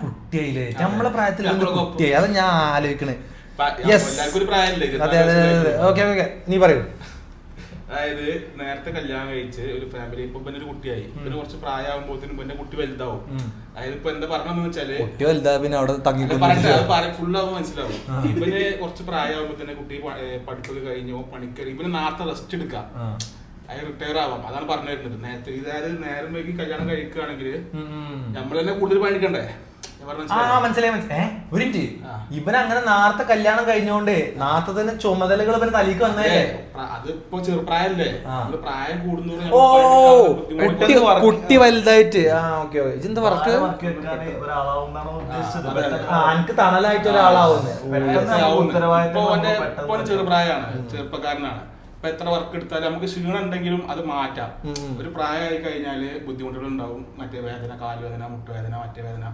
കുട്ടിയായില്ലേ? നമ്മളെ പ്രായത്തിൽ കുട്ടിയായി, അത് ഞാൻ ആലോചിക്കണേ. എല്ലാവർക്കും ഒരു പ്രായമല്ലേ? അതെ അതെ അതെ. ഓക്കെ ഓക്കെ, നീ പറയൂ. അതായത് നേരത്തെ കല്യാണം കഴിച്ച് ഒരു ഫാമിലി, ഇപ്പൊ ഒരു കുട്ടിയായി, പിന്നെ കുറച്ച് പ്രായമാകുമ്പോഴത്തേനും പിന്നെ കുട്ടി വലുതാവും. അതായത് ഇപ്പൊ എന്താ പറഞ്ഞെന്ന് വെച്ചാല് കുട്ടി വലുതാ പിന്നെ അവിടെ ഫുള്ളാവും മനസ്സിലാവും. ഇവന് കുറച്ച് പ്രായമാകുമ്പോ തന്നെ കുട്ടി പഠിപ്പൊക്കെ കഴിഞ്ഞോ പണിക്കറി ഇവന് നേരത്തെ റെസ്റ്റ് എടുക്കാം, അത് റിട്ടയർ ആവാം. അതാണ് പറഞ്ഞു വരുന്നത്. നേരത്തെ അതായത് നേരം വൈകി കല്യാണം കഴിക്കുകയാണെങ്കിൽ നമ്മൾ തന്നെ കൂടുതൽ പണിക്കണ്ടേ? ഇവൻ അങ്ങനെ നേരത്തെ കല്യാണം കഴിഞ്ഞോണ്ട് നേരത്തെ തന്നെ ചുമതലകൾ ഇവന് തലയ്ക്ക് വന്നതല്ലേ? അതിപ്പോ ചെറുപ്രായല്ലേ, പ്രായം കൂടുന്നതോടെ കുട്ടി വലുതായിട്ട്. ഇതെന്താ വർക്ക്? എനിക്ക് തണലായിട്ട് ഒരാളാവുന്നേ. ചെറുപ്രായമാണ്, ചെറുപ്പക്കാരനാണ്. ഇപ്പൊ എത്ര വർക്ക് എടുത്താലും നമുക്ക് ക്ഷീണം ഉണ്ടെങ്കിലും അത് മാറ്റാം. ഒരു പ്രായമായി കഴിഞ്ഞാല് ബുദ്ധിമുട്ടുകൾ ഉണ്ടാവും. മറ്റേ വേദന, കാലുവേദന, മുട്ടുവേദന, മറ്റേ വേദന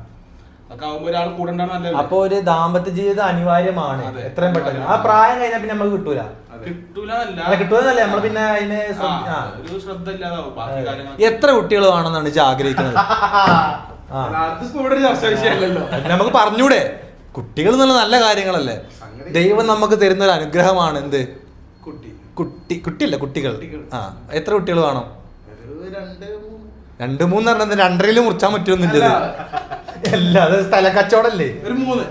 ഒക്കെ ആവുമ്പോ ഒരാൾ കൂടെ ഉണ്ടാകുന്ന. അപ്പൊ ഒരു ദാമ്പത്യ ജീവിതം അനിവാര്യമാണ് എത്രയും പെട്ടെന്ന്. ആ പ്രായം കഴിഞ്ഞാൽ പിന്നെ നമുക്ക് കിട്ടൂല നമ്മള് പിന്നെ അതിന് ഒരു ശ്രദ്ധ ഇല്ലാതാവും. ബാക്കി കാര്യങ്ങൾ. എത്ര കുട്ടികൾ വേണമെന്നാണ് ആഗ്രഹിക്കുന്നത്? നമുക്ക് പറഞ്ഞൂടെ? കുട്ടികൾ എന്നുള്ള നല്ല കാര്യങ്ങളല്ലേ? ദൈവം നമുക്ക് തരുന്ന ഒരു അനുഗ്രഹമാണ്. എന്ത് കുട്ടിയല്ല, കുട്ടികൾ. എത്ര കുട്ടികൾ വേണം? 2-3 പറഞ്ഞത് 2.5 മുറിച്ചാൻ പറ്റുമെന്നില്ലത്. എല്ലാ സ്ഥല കച്ചവടല്ലേ? ഒരു 3.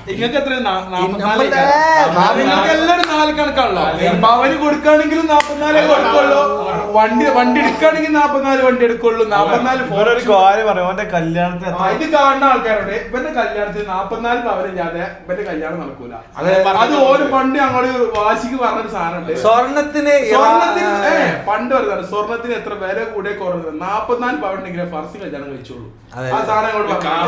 നിങ്ങൾക്ക് എത്ര? എല്ലാരും 4 കണക്കാണല്ലോ. ഭവന് കൊടുക്കുകയാണെങ്കിലും 44 കൊടുക്കുള്ളൂ. വണ്ടി എടുക്കുകയാണെങ്കിൽ 44 വണ്ടി എടുക്കുള്ളൂ. 44 കാര്യം പറയാം. അവന്റെ കല്യാണത്തിന് ഇത് കാണുന്ന ആൾക്കാരോട് ഇവന്റെ കല്യാണത്തിന് 44 പവനില്ലാതെ ഇവന്റെ കല്യാണം നടക്കൂല. അത് ഓരോ പണ്ട് അങ്ങോട്ട് വാശിക്ക് പറഞ്ഞൊരു സാധനം. സ്വർണത്തിന് പണ്ട് പറയുന്നത് സ്വർണത്തിന് എത്ര വില കൂടെ കുറഞ്ഞത് 44 പവൻ ഉണ്ടെങ്കിലേ ഫർസി കല്യാണം കഴിച്ചോളൂ. ആ സാധനം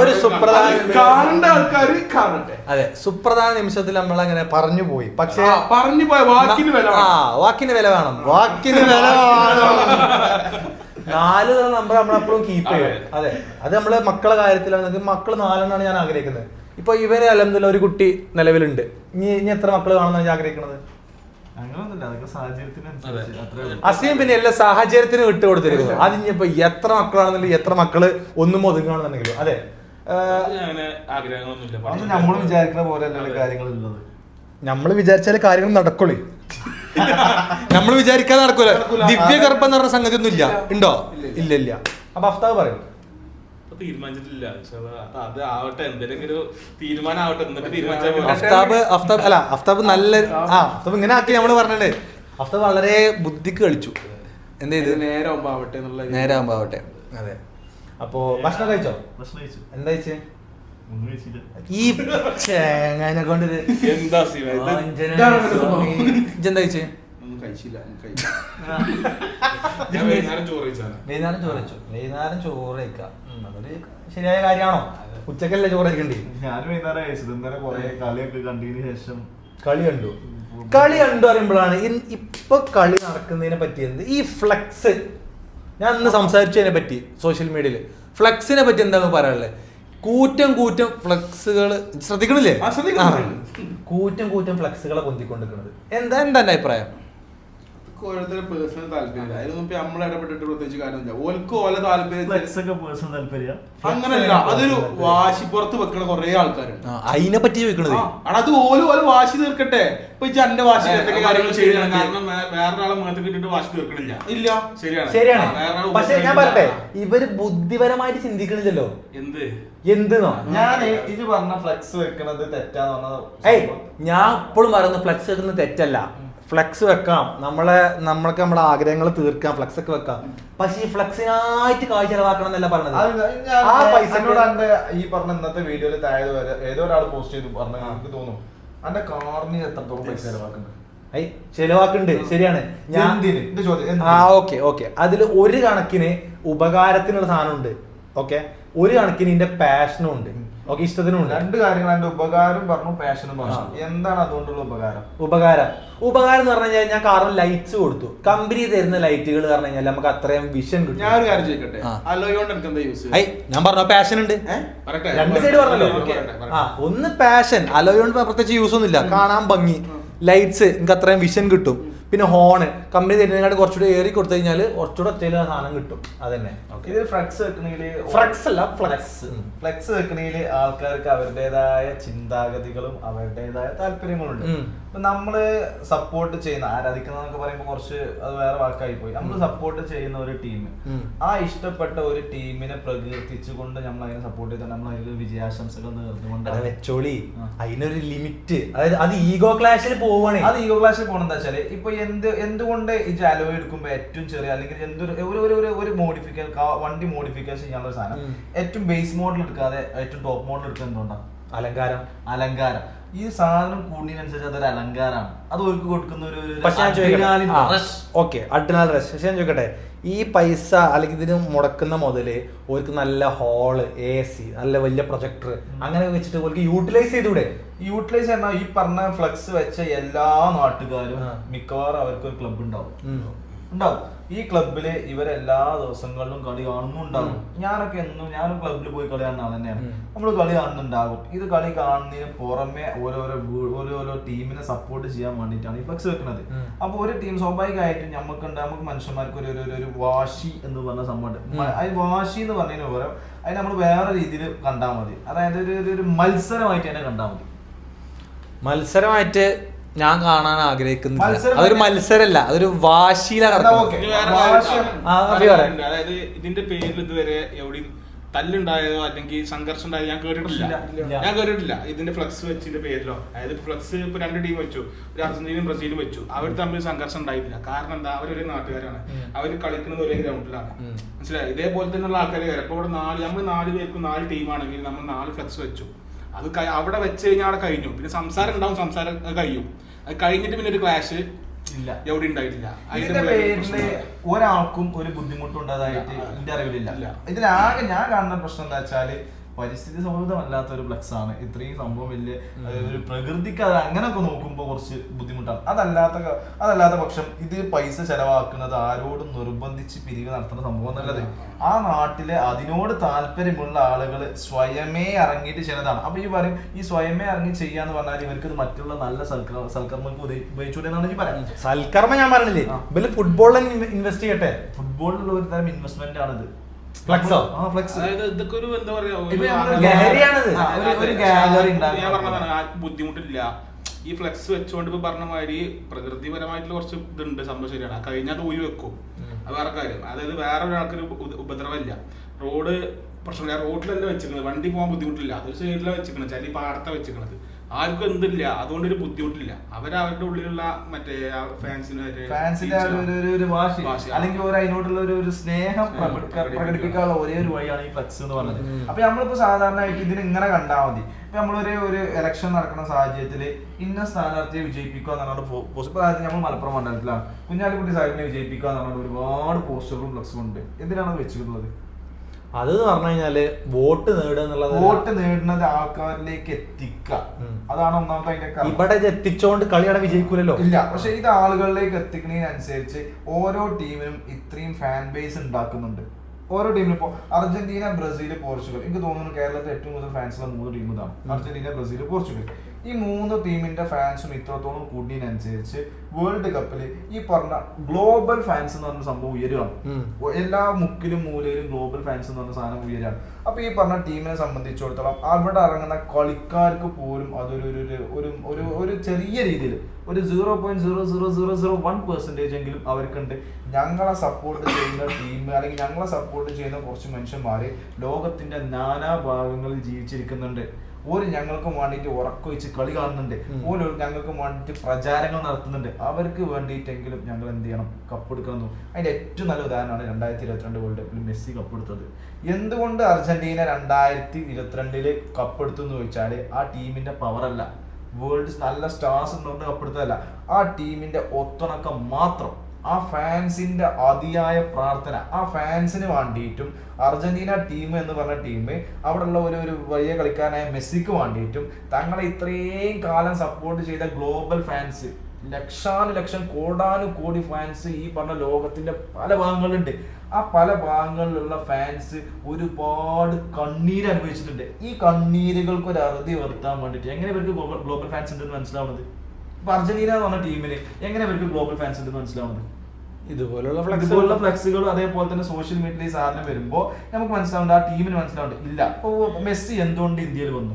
ഒരു സുപ്രധാന കാണേണ്ട ആൾക്കാർ കാണട്ടെ. അതെ, സുപ്രധാന നിമിഷത്തിൽ നമ്മൾ അങ്ങനെ പറഞ്ഞു പോയി. പക്ഷെ പറഞ്ഞു പോയ വാക്കിന് വില വേണം. വാക്കിന് വില വേണം. 4 നമ്പർ നമ്മളെപ്പോഴും കീപ്പ് ചെയ്യും. അതെ, അത് നമ്മളെ മക്കളെ കാര്യത്തിലാണ്. മക്കള് 4 ഞാൻ ആഗ്രഹിക്കുന്നത്. ഇപ്പൊ ഇവര് അൽഹംദുലില്ലാഹ് ഒരു കുട്ടി നിലവിലുണ്ട്. ഇനി എത്ര മക്കള് കാണുന്നതാണ് ആഗ്രഹിക്കുന്നത്? അസീം പിന്നെ എല്ലാ സാഹചര്യത്തിനും വിട്ടുകൊടുത്തിരിക്കുന്നു. അതിനിപ്പോ എത്ര മക്കളാണെന്നുണ്ടെങ്കിൽ എത്ര മക്കള് ഒന്നും ഒതുങ്ങുകയാണെന്നുണ്ടെങ്കിലും. അതെ, നമ്മൾ വിചാരിക്കുന്ന പോലെ കാര്യങ്ങളുള്ളത്. നമ്മൾ വിചാരിച്ചാലേ കാര്യങ്ങൾ നടക്കുള്ളൂ. നമ്മൾ വിചാരിക്കാതെ നടക്കൂല. ദിവ്യഗർഭം എന്ന് പറഞ്ഞ സംഗതി ഒന്നും ഇല്ല. ഉണ്ടോ? ഇല്ല ഇല്ല. അപ്പൊ അഫ്താബ് പറയും. തീരുമാനിച്ചിട്ടില്ല. അത് ആവട്ടെ, എന്തെങ്കിലും തീരുമാനമാവട്ടെ, എന്നിട്ട് അഫ്താബ് നല്ല അഫ്താബ് ഇങ്ങനെ ആക്കി നമ്മള് പറഞ്ഞിട്ടുണ്ട്. അഫ്താബ് വളരെ ബുദ്ധിക്ക് കളിച്ചു. എന്ത് ചെയ്ത്? നേരാകുമ്പോ ആവട്ടെ. അതെ. അപ്പൊ ഭക്ഷണം കഴിച്ചോ? എന്താ കഴിച്ചേ? ഈ ചേങ്ങനെ കൊണ്ട് എന്താ കഴിച്ചേ? വൈകുന്നേരം ചോറ് വൈകുന്നേരം ചോറ് കഴിക്കാം. അതൊരു ശരിയായ കാര്യമാണോ? ഉച്ചക്കല്ലേ ചോറ് കഴിക്കണ്ടേ? ഞാനും വൈകുന്നേരം കഴിച്ചത്. ഇന്നലെ കുറെ കളിയൊക്കെ കണ്ടതിന് ശേഷം കളി കണ്ടു പറയുമ്പോഴാണ് ഇപ്പൊ കളി നടക്കുന്നതിനെ പറ്റി എന്ത് ഈ ഫ്ലെക്സ്. ഞാൻ ഇന്ന് സംസാരിച്ചതിനെ പറ്റി സോഷ്യൽ മീഡിയയിൽ ഫ്ലെക്സിനെ പറ്റി എന്താണ് പറയാനുള്ളത്? കൂറ്റം ഫ്ലെക്സുകൾ ശ്രദ്ധിക്കണില്ലേ? കൂറ്റം ഫ്ലെക്സുകളെ പൊന്തിക്കൊണ്ടിരിക്കുന്നത് എന്താ എന്റെ അഭിപ്രായം? ഓരോരുത്തരുടെ പേഴ്സണൽ താല്പര്യം, അതിലൊന്നും ഇപ്പൊ നമ്മൾ ഇടപെട്ടിട്ട് പ്രത്യേകിച്ച് കാര്യമില്ല. ഓൽക്ക് ഓല താല്പര്യം അങ്ങനല്ല, അതൊരു വാശി പുറത്ത് വെക്കണ കുറെ ആൾക്കാരുണ്ട്. അതിനെ പറ്റി ചോദിക്കണത് അത് ഓല വാശി തീർക്കട്ടെ. ഇപ്പൊ എന്റെ വാശി കാര്യങ്ങൾ ചെയ്യണം. കാരണം വേറൊരാളെ മുഖത്ത് കിട്ടിട്ട് വാശി തീർക്കണില്ല. ഇല്ല, ശരിയാണ്. പക്ഷെ ഞാൻ പറയട്ടെ, ഇവര് ബുദ്ധിപരമായിട്ട് ചിന്തിക്കണില്ലല്ലോ. എന്തെന്നോ ഞാൻ ഇത് പറഞ്ഞ ഫ്ലെക്സ് വെക്കണത് തെറ്റാന്ന് ഞാൻ എപ്പോഴും പറയുന്നത് ഫ്ലെക്സ് വെക്കുന്നത് തെറ്റല്ല. ഫ്ലെക്സ് വെക്കാം, നമ്മൾക്ക് നമ്മുടെ ആഗ്രഹങ്ങൾ തീർക്കാം, ഫ്ലെക്സ് ഒക്കെ വെക്കാം. പക്ഷെ ഈ ഫ്ലെക്സിനായിട്ട് കാശ് ചെലവാക്കണം എന്നല്ല പറഞ്ഞത്. ആ പൈസ ഈ പറഞ്ഞ ഇന്നത്തെ വീഡിയോയിൽ താഴെ വരെ ഏതോ ഒരാൾ പോസ്റ്റ് ചെയ്ത് പറഞ്ഞ എനിക്ക് തോന്നും എന്റെ കാറിന് എത്രത്തോളം പൈസ ചെലവാക്കുന്നുണ്ട്. ശരിയാണ്. ഓക്കെ അതിൽ ഒരു കണക്കിന് ഉപകാരത്തിനുള്ള സാധനം ഉണ്ട്. ഓക്കെ, ഒരു കണക്കിന് ഇതിന്റെ പാഷനും ഉണ്ട്. ഓക്കെ, ഇഷ്ടത്തിനും ഉണ്ട്. രണ്ട് കാര്യങ്ങൾ. അതിന്റെ ഉപകാരം പറഞ്ഞു, പാഷനും പറഞ്ഞു. എന്താണ് അതുകൊണ്ടുള്ള ഉപകാരം എന്ന് പറഞ്ഞു കഴിഞ്ഞാൽ ഞാൻ കാറിന് ലൈറ്റ്സ് കൊടുത്തു. കമ്പനി തരുന്ന ലൈറ്റുകൾ പറഞ്ഞു കഴിഞ്ഞാൽ നമുക്ക് അത്രയും വിഷൻ കിട്ടും. ഞാൻ ഒരു കാര്യം ചോദിക്കട്ടെ, അലോയോണ്ട് യൂസ്? ഞാൻ പറഞ്ഞ പാഷൻ ഉണ്ട്. രണ്ട് സൈഡ് പറഞ്ഞല്ലോ. ഒന്ന് പാഷൻ, അലോയോണ്ട് പ്രത്യേകിച്ച് യൂസ് ഒന്നുമില്ല. കാണാൻ ഭംഗി, ലൈറ്റ്സ്, നിങ്ങൾക്ക് അത്രയും വിഷൻ കിട്ടും. പിന്നെ ഹോണ് കമ്പനി തരുന്നതിനായിട്ട് കുറച്ചുകൂടി ഏറി കൊടുത്തു കഴിഞ്ഞാൽ കുറച്ചുകൂടെ ഒറ്റയിൽ സാധനം കിട്ടും. അതന്നെ. ഇത് ഫ്ലെക്സ് വെക്കണമെങ്കിൽ ഫ്ലെക്സ് വെക്കണമെങ്കിൽ ആൾക്കാർക്ക് അവരുടേതായ ചിന്താഗതികളും അവരുടേതായ താല്പര്യങ്ങളുണ്ട്. ഇപ്പൊ നമ്മള് സപ്പോർട്ട് ചെയ്യുന്ന, ആരാധിക്കുന്നതൊക്കെ പറയുമ്പോൾ കുറച്ച് അത് വേറെ വാക്കായി പോയി. നമ്മൾ സപ്പോർട്ട് ചെയ്യുന്ന ഒരു ടീം, ആ ഇഷ്ടപ്പെട്ട ഒരു ടീമിനെ പ്രകീർത്തിച്ചുകൊണ്ട് നമ്മൾ അതിനെ സപ്പോർട്ട് ചെയ്താൽ നമ്മൾ അതിൽ വിജയാശംസകൾ നേർന്നുകൊണ്ട് വെച്ചോളി. അതിനൊരു ലിമിറ്റ്, അതായത് അത് ഈഗോ ക്ലാഷിൽ പോവാണ്. അത് ഈഗോ ക്ലാഷിൽ പോകണമെന്ന് വെച്ചാല് ഇപ്പൊ എന്തുകൊണ്ട് ഈ അലോയ് എടുക്കുമ്പോ ഏറ്റവും ചെറിയ അല്ലെങ്കിൽ ഒരു മോഡിഫിക്കേഷൻ, വണ്ടി മോഡിഫിക്കേഷൻ ചെയ്യാനുള്ള സാധനം ഏറ്റവും ബേസ് മോഡൽ എടുക്കാതെ ഏറ്റവും ടോപ്പ് മോഡൽ എടുക്കുന്നത് എന്തുകൊണ്ടാണ്? അലങ്കാരം. ഈ സാധനം കൂടുന്നതിനനുസരിച്ച് അതൊരു അലങ്കാരമാണ്. അത് അവർക്ക് കൊടുക്കുന്ന ഒരു അഡ്രിനാലിൻ റഷ്. പക്ഷെ ഞാൻ ചോദിക്കട്ടെ, ഈ പൈസ അല്ലെങ്കിൽ ഇതിന് മുടക്കുന്ന മുതല് ഓർക്ക് നല്ല ഹോള്, AC, നല്ല വലിയ പ്രൊജക്ടർ അങ്ങനെ വെച്ചിട്ട് ഓർക്ക് യൂട്ടിലൈസ് ചെയ്തൂടെ? യൂട്ടിലൈസ് ചെയ്യണം. ഈ പറഞ്ഞ ഫ്ലെക്സ് വെച്ച എല്ലാ നാട്ടുകാരും മിക്കവാറും അവർക്ക് ഒരു ക്ലബ് ഉണ്ടാവും. ഈ ക്ലബില് ഇവരെല്ലാ ദിവസങ്ങളിലും കളി കാണുന്നുണ്ടാവും. ഞാനും ക്ലബിൽ പോയി കളി കാണുന്ന ആൾ തന്നെയാണ്. നമ്മൾ കളി കാണുന്നുണ്ടാകും. ഇത് കളി കാണുന്നതിന് പുറമെ ഓരോരോ ടീമിനെ സപ്പോർട്ട് ചെയ്യാൻ വേണ്ടിയിട്ടാണ് ഈ ഫ്ലെക്സ് വെക്കുന്നത്. അപ്പൊ ഒരു ടീം സ്വാഭാവികമായിട്ടും നമുക്ക് മനുഷ്യന്മാർക്ക് ഒരു വാശി എന്ന് പറഞ്ഞ സംഭവം. അത് വാശി എന്ന് പറഞ്ഞതിന് പകരം അത് നമ്മൾ വേറെ രീതിയിൽ കണ്ടാൽ മതി. അതായത് ഒരു മത്സരമായിട്ട് തന്നെ കണ്ടാൽ മതി. മത്സരമായിട്ട് ഞാൻ കാണാൻ ആഗ്രഹിക്കുന്നില്ല. അതൊരു മത്സരമല്ല, അതൊരു വാശിയിലാണ്. അതായത് ഇതിന്റെ പേരിൽ ഇതുവരെ എവിടെ തല്ലുണ്ടായതോ അല്ലെങ്കിൽ സംഘർഷം ഉണ്ടായതോ ഞാൻ കേട്ടിട്ടില്ല. ഇതിന്റെ ഫ്ലക്സ് വെച്ചിന്റെ പേരിലോ. അതായത് ഫ്ലക്സ് ഇപ്പൊ 2 ടീം വെച്ചു, ഒരു അർജന്റീനയും ബ്രസീലും വെച്ചു. അവർ തമ്മിൽ സംഘർഷം ഉണ്ടായിട്ടില്ല. കാരണം എന്താ, അവരൊരു നാട്ടുകാരാണ്, അവർ കളിക്കുന്നത് ഒരേ ഗ്രൗണ്ടിലാണ്. മനസ്സിലായി? ഇതേപോലെ തന്നെയുള്ള ആൾക്കാർ വരാം. ഇപ്പൊ ഇവിടെ നമ്മൾ 4 പേർക്കും 4 ടീമാണെങ്കിൽ നമ്മൾ 4 ഫ്ലക്സ് വെച്ചു. അത് അവിടെ വെച്ച് കഴിഞ്ഞാൽ അവിടെ കഴിഞ്ഞു. പിന്നെ സംസാരം ഉണ്ടാവും, സംസാരം കഴിയും. അത് കഴിഞ്ഞിട്ട് പിന്നെ ഒരു ക്ലാഷ് ഇല്ല, എവിടെ ഉണ്ടായിട്ടില്ല. ഇതിന്റെ പേരില് ഒരാൾക്കും ഒരു ബുദ്ധിമുട്ടുണ്ടായതായിട്ട് എന്റെ അറിവിലില്ല. ഇതിലാകെ ഞാൻ കാണുന്ന പ്രശ്നം എന്താ വെച്ചാല് പരിസ്ഥിതി സൗഹൃദമല്ലാത്ത ഒരു ഫ്ലെക്സ് ആണ്. ഇത്രയും സംഭവം വലിയ ഒരു പ്രകൃതിക്ക് അത് അങ്ങനെയൊക്കെ നോക്കുമ്പോൾ കുറച്ച് ബുദ്ധിമുട്ടാണ്. അതല്ലാത്ത പക്ഷം ഇത് പൈസ ചെലവാക്കുന്നത് ആരോടും നിർബന്ധിച്ച് പിരിവ് നടത്തുന്ന സംഭവം നല്ലത്. ആ നാട്ടിലെ അതിനോട് താല്പര്യമുള്ള ആളുകൾ സ്വയമേ ഇറങ്ങിയിട്ട് ചെയ്യുന്നതാണ്. അപ്പൊ ഈ പറയും ഈ സ്വയമേ ഇറങ്ങി ചെയ്യാന്ന് പറഞ്ഞാൽ ഇവർക്ക് മറ്റുള്ള നല്ല സൽക്കർമ്മങ്ങൾക്ക് ഉപയോഗിച്ചൂടെ എന്നാണ് ഈ പറയാം. സൽക്കർമ്മം ഞാൻ പറഞ്ഞില്ലേ, ഇവര് ഫുട്ബോളിൽ ഇൻവെസ്റ്റ് ചെയ്യട്ടെ. ഫുട്ബോളിലുള്ള ഒരു തരം ഇൻവെസ്റ്റ്മെന്റ് ആണിത്. ബുദ്ധിമുട്ടില്ല. ഈ ഫ്ലെക്സ് വെച്ചുകൊണ്ട് ഇപ്പൊ പറഞ്ഞ മാതിരി പ്രകൃതിപരമായിട്ടുള്ള കുറച്ച് ഇതുണ്ട്. സംഭവം ശരിയാണ്. കഴിഞ്ഞാൽ അത് ഊരി വെക്കും. അത് വേറെ കാര്യം. അതായത് വേറെ ഒരാൾക്കൊരു ഉപദ്രവമില്ല. റോഡ് പ്രശ്നമില്ല. റോഡിലല്ല വെച്ചിരിക്കുന്നത്, വണ്ടി പോകാൻ ബുദ്ധിമുട്ടില്ല. അതൊരു സൈഡിലാണ് വെച്ചിരിക്കുന്നത്, ചില പാടത്താണ് വെച്ചിരിക്കുന്നത്. ആർക്കും എന്തില്ല, അതുകൊണ്ടൊരു ബുദ്ധിമുട്ടില്ല. അവരവരുടെ ഉള്ളിലുള്ള മറ്റേ ഫാൻസിന്റെ ഒരു വാശി അല്ലെങ്കിൽ അതിനോടുള്ള ഒരു സ്നേഹം പ്രകടിപ്പിക്കാനുള്ള ഒരേ ഒരു വഴിയാണ് ഈ ഫ്ലെക്സ് എന്ന് പറഞ്ഞത്. അപ്പൊ നമ്മളിപ്പോ സാധാരണയായിട്ട് ഇതിന് ഇങ്ങനെ കണ്ടാൽ മതി. ഇപ്പൊ നമ്മളൊരു ഇലക്ഷൻ നടക്കുന്ന സാഹചര്യത്തിൽ ഇന്ന സ്ഥാനാർത്ഥിയെ വിജയിപ്പിക്കുക എന്നാണ് പോസ്റ്റ്. അതായത് നമ്മൾ മലപ്പുറം മണ്ഡലത്തിലാണ് കുഞ്ഞാലിക്കുട്ടി സാഹിബിനെ വിജയിപ്പിക്കുക എന്നാണ് ഒരുപാട് പോസ്റ്ററുകളും ഫ്ലെക്സും ഉണ്ട്. എന്തിനാണ് വെച്ചിട്ടുള്ളത്? അത് പറഞ്ഞു കഴിഞ്ഞാല് വോട്ട് നേടുക എന്നുള്ളത്, വോട്ട് നേടുന്നത് ആൾക്കാരിലേക്ക് എത്തിക്കുക, അതാണ് ഒന്നാമത്തെ അതിന്റെ. ഇവിടെ എത്തിച്ചോണ്ട് കളിയുടെ വിജയിക്കൂലല്ലോ. ഇല്ല, പക്ഷെ ഇത് ആളുകളിലേക്ക് എത്തിക്കുന്നതിനനുസരിച്ച് ഓരോ ടീമിനും ഇത്രയും ഫാൻ ബേസ് ഉണ്ടാക്കുന്നുണ്ട്. ഓരോ ടീമിനും ഇപ്പോൾ അർജന്റീന, ബ്രസീൽ, പോർച്ചുഗൽ, എനിക്ക് തോന്നുന്നു കേരളത്തിൽ ഏറ്റവും കൂടുതൽ ഫാൻസുള്ള 3 ടീം ഇതാണ്, അർജന്റീന, ബ്രസീൽ, പോർച്ചുഗൽ. ഈ 3 ടീമിന്റെ ഫാൻസും ഇത്രത്തോളം കൂടിയതിനനുസരിച്ച് വേൾഡ് കപ്പിൽ ഈ പറഞ്ഞ ഗ്ലോബൽ ഫാൻസ് എന്ന് പറഞ്ഞ സംഭവം ഉയരുകയാണ്. എല്ലാ മുക്കിലും മൂലയിലും ഗ്ലോബൽ ഫാൻസ് എന്ന് പറഞ്ഞ സാധനം ഉയരുകയാണ്. അപ്പൊ ഈ പറഞ്ഞ ടീമിനെ സംബന്ധിച്ചിടത്തോളം അവിടെ ഇറങ്ങുന്ന കളിക്കാർക്ക് പോലും അതൊരു ചെറിയ രീതിയിൽ ഒരു 0.00001% എങ്കിലും അവർക്കുണ്ട്. ഞങ്ങളെ സപ്പോർട്ട് ചെയ്യുന്ന ടീം അല്ലെങ്കിൽ ഞങ്ങളെ സപ്പോർട്ട് ചെയ്യുന്ന കുറച്ച് മനുഷ്യന്മാര് ലോകത്തിന്റെ നാനാ ഭാഗങ്ങളിൽ ജീവിച്ചിരിക്കുന്നുണ്ട്. ഓര് ഞങ്ങൾക്ക് വേണ്ടിയിട്ട് ഉറക്കൊഴിച്ച് കളി കാണുന്നുണ്ട്, ഓരോ ഞങ്ങൾക്ക് വേണ്ടിയിട്ട് പ്രചാരങ്ങൾ നടത്തുന്നുണ്ട്. അവർക്ക് വേണ്ടിയിട്ടെങ്കിലും ഞങ്ങൾ എന്ത് ചെയ്യണം, കപ്പെടുക്കണം. അതിന്റെ ഏറ്റവും നല്ല ഉദാഹരണമാണ് 2022 വേൾഡ് കപ്പിൽ മെസ്സി കപ്പെടുത്തത്. എന്തുകൊണ്ട് അർജന്റീന 2022 കപ്പെടുത്തു എന്ന് ചോദിച്ചാൽ ആ ടീമിന്റെ പവറല്ല, വേൾഡ് നല്ല സ്റ്റാർസ് ഉള്ളതുകൊണ്ട് കപ്പെടുത്തതല്ല, ആ ടീമിന്റെ ഒത്തിണക്കം മാത്രം, ആ ഫാൻസിന്റെ അതിയായ പ്രാർത്ഥന, ആ ഫാൻസിന് വേണ്ടിയിട്ടും അർജന്റീന ടീം എന്ന് പറഞ്ഞ ടീം അവിടെയുള്ള ഒരു വലിയ കളിക്കാരനായ മെസ്സിക്ക് വേണ്ടിയിട്ടും തങ്ങളെ ഇത്രയും കാലം സപ്പോർട്ട് ചെയ്ത ഗ്ലോബൽ ഫാൻസ്, ലക്ഷാനുലക്ഷം കോടാനുകോടി ഫാൻസ് ഈ പറഞ്ഞ ലോകത്തിന്റെ പല ഭാഗങ്ങളുണ്ട്. ആ പല ഭാഗങ്ങളിലുള്ള ഫാൻസ് ഒരുപാട് കണ്ണീര് അനുഭവിച്ചിട്ടുണ്ട്. ഈ കണ്ണീരുകൾക്ക് ഒരു അറുതി വരുത്താൻ വേണ്ടിയിട്ട് എങ്ങനെ ഇവർക്ക് ഗ്ലോബൽ ഫാൻസ് ഉണ്ടെന്ന് മനസ്സിലാവുന്നത്? ഇപ്പൊ അർജന്റീന എന്ന് പറഞ്ഞ ടീമിന് എങ്ങനെ ഇവർക്ക് ഗ്ലോബൽ ഫാൻസ് ഉണ്ടെന്ന് മനസ്സിലാവുന്നത്? ഇതുപോലുള്ള ഫ്ലെക്സുകളും അതേപോലെ തന്നെ സോഷ്യൽ മീഡിയയിൽ ഈ സാധനം വരുമ്പോൾ നമുക്ക് മനസ്സിലാവുന്നുണ്ട്, ആ ടീമിന് മനസ്സിലാവുന്നുണ്ട്. ഇല്ല, ഇപ്പൊ മെസ്സി എന്തുകൊണ്ട് ഇന്ത്യയിൽ വന്നു?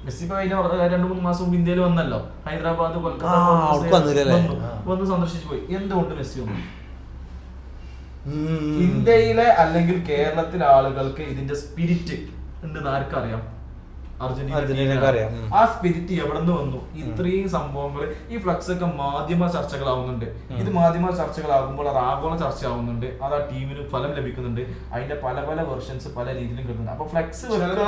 മെസ്സി ഇപ്പൊ കഴിഞ്ഞ 2-3 മാസം മുമ്പ് ഇന്ത്യയിൽ വന്നല്ലോ, ഹൈദരാബാദ്, കൊൽക്കത്ത വന്ന് സന്ദർശിച്ചു പോയി. എന്തുകൊണ്ട് മെസ്സി വന്നു? ഇന്ത്യയിലെ അല്ലെങ്കിൽ കേരളത്തിലെ ആളുകൾക്ക് ഇതിന്റെ സ്പിരിറ്റ് ഉണ്ടെന്ന് ആർക്കറിയാം? അർജന്റീന അറിയാം. ആ സ്പിരിറ്റ് എവിടെ നിന്ന് വന്നു? ഇത്രയും സംഭവങ്ങൾ ഈ ഫ്ലക്സ് ഒക്കെ മാധ്യമ ചർച്ചകളാവുന്നുണ്ട്. ഇത് മാധ്യമ ചർച്ചകളാകുമ്പോൾ അത് ആഗോള ചർച്ചയാവുന്നുണ്ട്, അത് ആ ടീമിന് ഫലം ലഭിക്കുന്നുണ്ട്. അതിന്റെ പല പല വെർഷൻസ് പല രീതിയിലും കിട്ടുന്നുണ്ട്. അപ്പൊ ഫ്ലക്സ് ചിലതൊക്കെ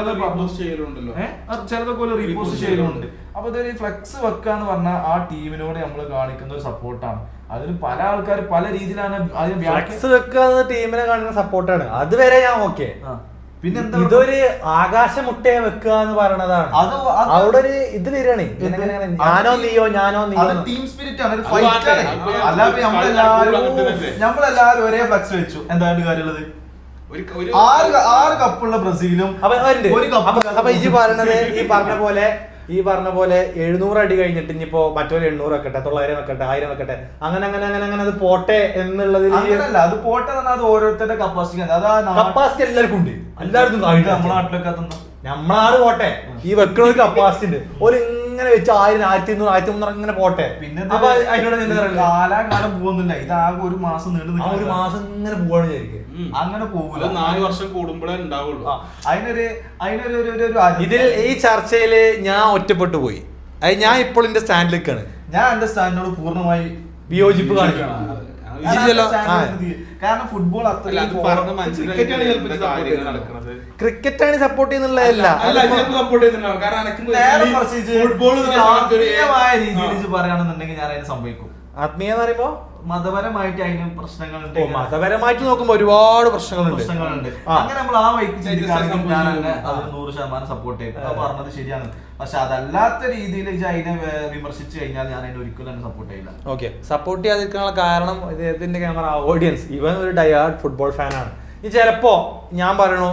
റീപോസ്റ്റ് ചെയ്യലുണ്ട്. അപ്പൊ ഇതൊരു ഫ്ലക്സ് വെക്കാന്ന് പറഞ്ഞാൽ ആ ടീമിനോട് നമ്മൾ കാണിക്കുന്ന ഒരു സപ്പോർട്ടാണ്. അതിന് പല ആൾക്കാർ പല രീതിയിലാണ് ഫ്ലക്സ് വെക്കുക ടീമിനെ കാണിക്കുന്ന സപ്പോർട്ടാണ്. അതുവരെ ഞാൻ ഓക്കെ. പിന്നെ ഇതൊരു ആകാശമുട്ടയെ വെക്കുക എന്ന് പറയണതാണ്. അവിടെ ഒരു ഇത് വരികയാണ്, ഞാനോ നീയോ ടീം സ്പിരിറ്റ് ആണ്, ഒരു ഫൈറ്റ് ആണ്. അല്ലാതെ നമ്മളെല്ലാരും ഒരേ ഫ്ലക്സ് വെച്ചു, എന്താണ് കാര്യമുള്ളത്? 6 കപ്പുള്ള ബ്രസീലും അപ്പൊ ഈ പറഞ്ഞ പോലെ 700 അടി കഴിഞ്ഞിട്ട് ഇനിയിപ്പോ മറ്റൊരു 800 വെക്കട്ടെ, 900 വെക്കട്ടെ, 1000 വെക്കട്ടെ, അങ്ങനെ അത് പോട്ടെ എന്നുള്ളതിൽ അത് പോട്ടെ അത് ഓരോരുത്തരുടെ കപ്പാസിറ്റി എല്ലാവർക്കും ഉണ്ട്. എല്ലാവർക്കും നമ്മുടെ നാട്ടിലൊക്കെ നമ്മളാട് പോട്ടെ, ഈ വെക്കണ ഒരു കപ്പാസിറ്റി ഉണ്ട്. ഒരു ഇങ്ങനെ വെച്ച് 1000, 1200, 1300 ഇങ്ങനെ പോട്ടെ. പിന്നെ കാലാകാലം പോകുന്നില്ല, ഇതാകെ ഒരു മാസം നീണ്ടു, ഒരു മാസം ഇങ്ങനെ പോവാണ് വിചാരിക്കും. അങ്ങനെ പോകില്ല, 4 വർഷം കൂടുമ്പോഴേ ഉണ്ടാവുള്ളൂ. ഇതിൽ ഈ ചർച്ചയില് ഞാൻ ഒറ്റപ്പെട്ടു പോയി. അത് ഞാൻ ഇപ്പോൾ എന്റെ സ്റ്റാൻഡിലേക്കാണ്. ഞാൻ എന്റെ സ്റ്റാൻഡിനോട് പൂർണ്ണമായി വിയോജിപ്പ് കാണിക്കണം. കാരണം ഫുട്ബോൾ ക്രിക്കറ്റാണ് സപ്പോർട്ട് ചെയ്യുന്നുള്ളതല്ല, രീതിയിൽ പറയുകയാണെന്നുണ്ടെങ്കിൽ ഞാൻ അതിന് സംഭവിക്കും. ആത്മീയ എന്ന് പറയുമ്പോ മതപരമായിട്ട് അതിന് പ്രശ്നങ്ങളുണ്ട്. മതപരമായിട്ട് നോക്കുമ്പോ ഒരുപാട് പ്രശ്നങ്ങളുണ്ട്. അങ്ങനെ നമ്മൾ ആ വഴിക്ക് ചിന്തിക്കുകയാണെങ്കിൽ ഞാൻ അതിന് 100% സപ്പോർട്ട് ചെയ്യും. അത് പറഞ്ഞത് ശരിയാണ്. പക്ഷെ അതല്ലാത്ത രീതിയിൽ അതിനെ വിമർശിച്ചു കഴിഞ്ഞാൽ ഞാൻ അതിനെ ഒരിക്കലും തന്നെ സപ്പോർട്ട് ചെയ്യില്ല. ഓക്കെ, സപ്പോർട്ട് ചെയ്യാതിരിക്കാനുള്ള കാരണം ഇതിന്റെ ക്യാമറ ഓഡിയൻസ് ഇവൻ ഒരു ഡയാർഡ് ഫുട്ബോൾ ഫാനാണ്. ഈ ചിലപ്പോ ഞാൻ പറയണു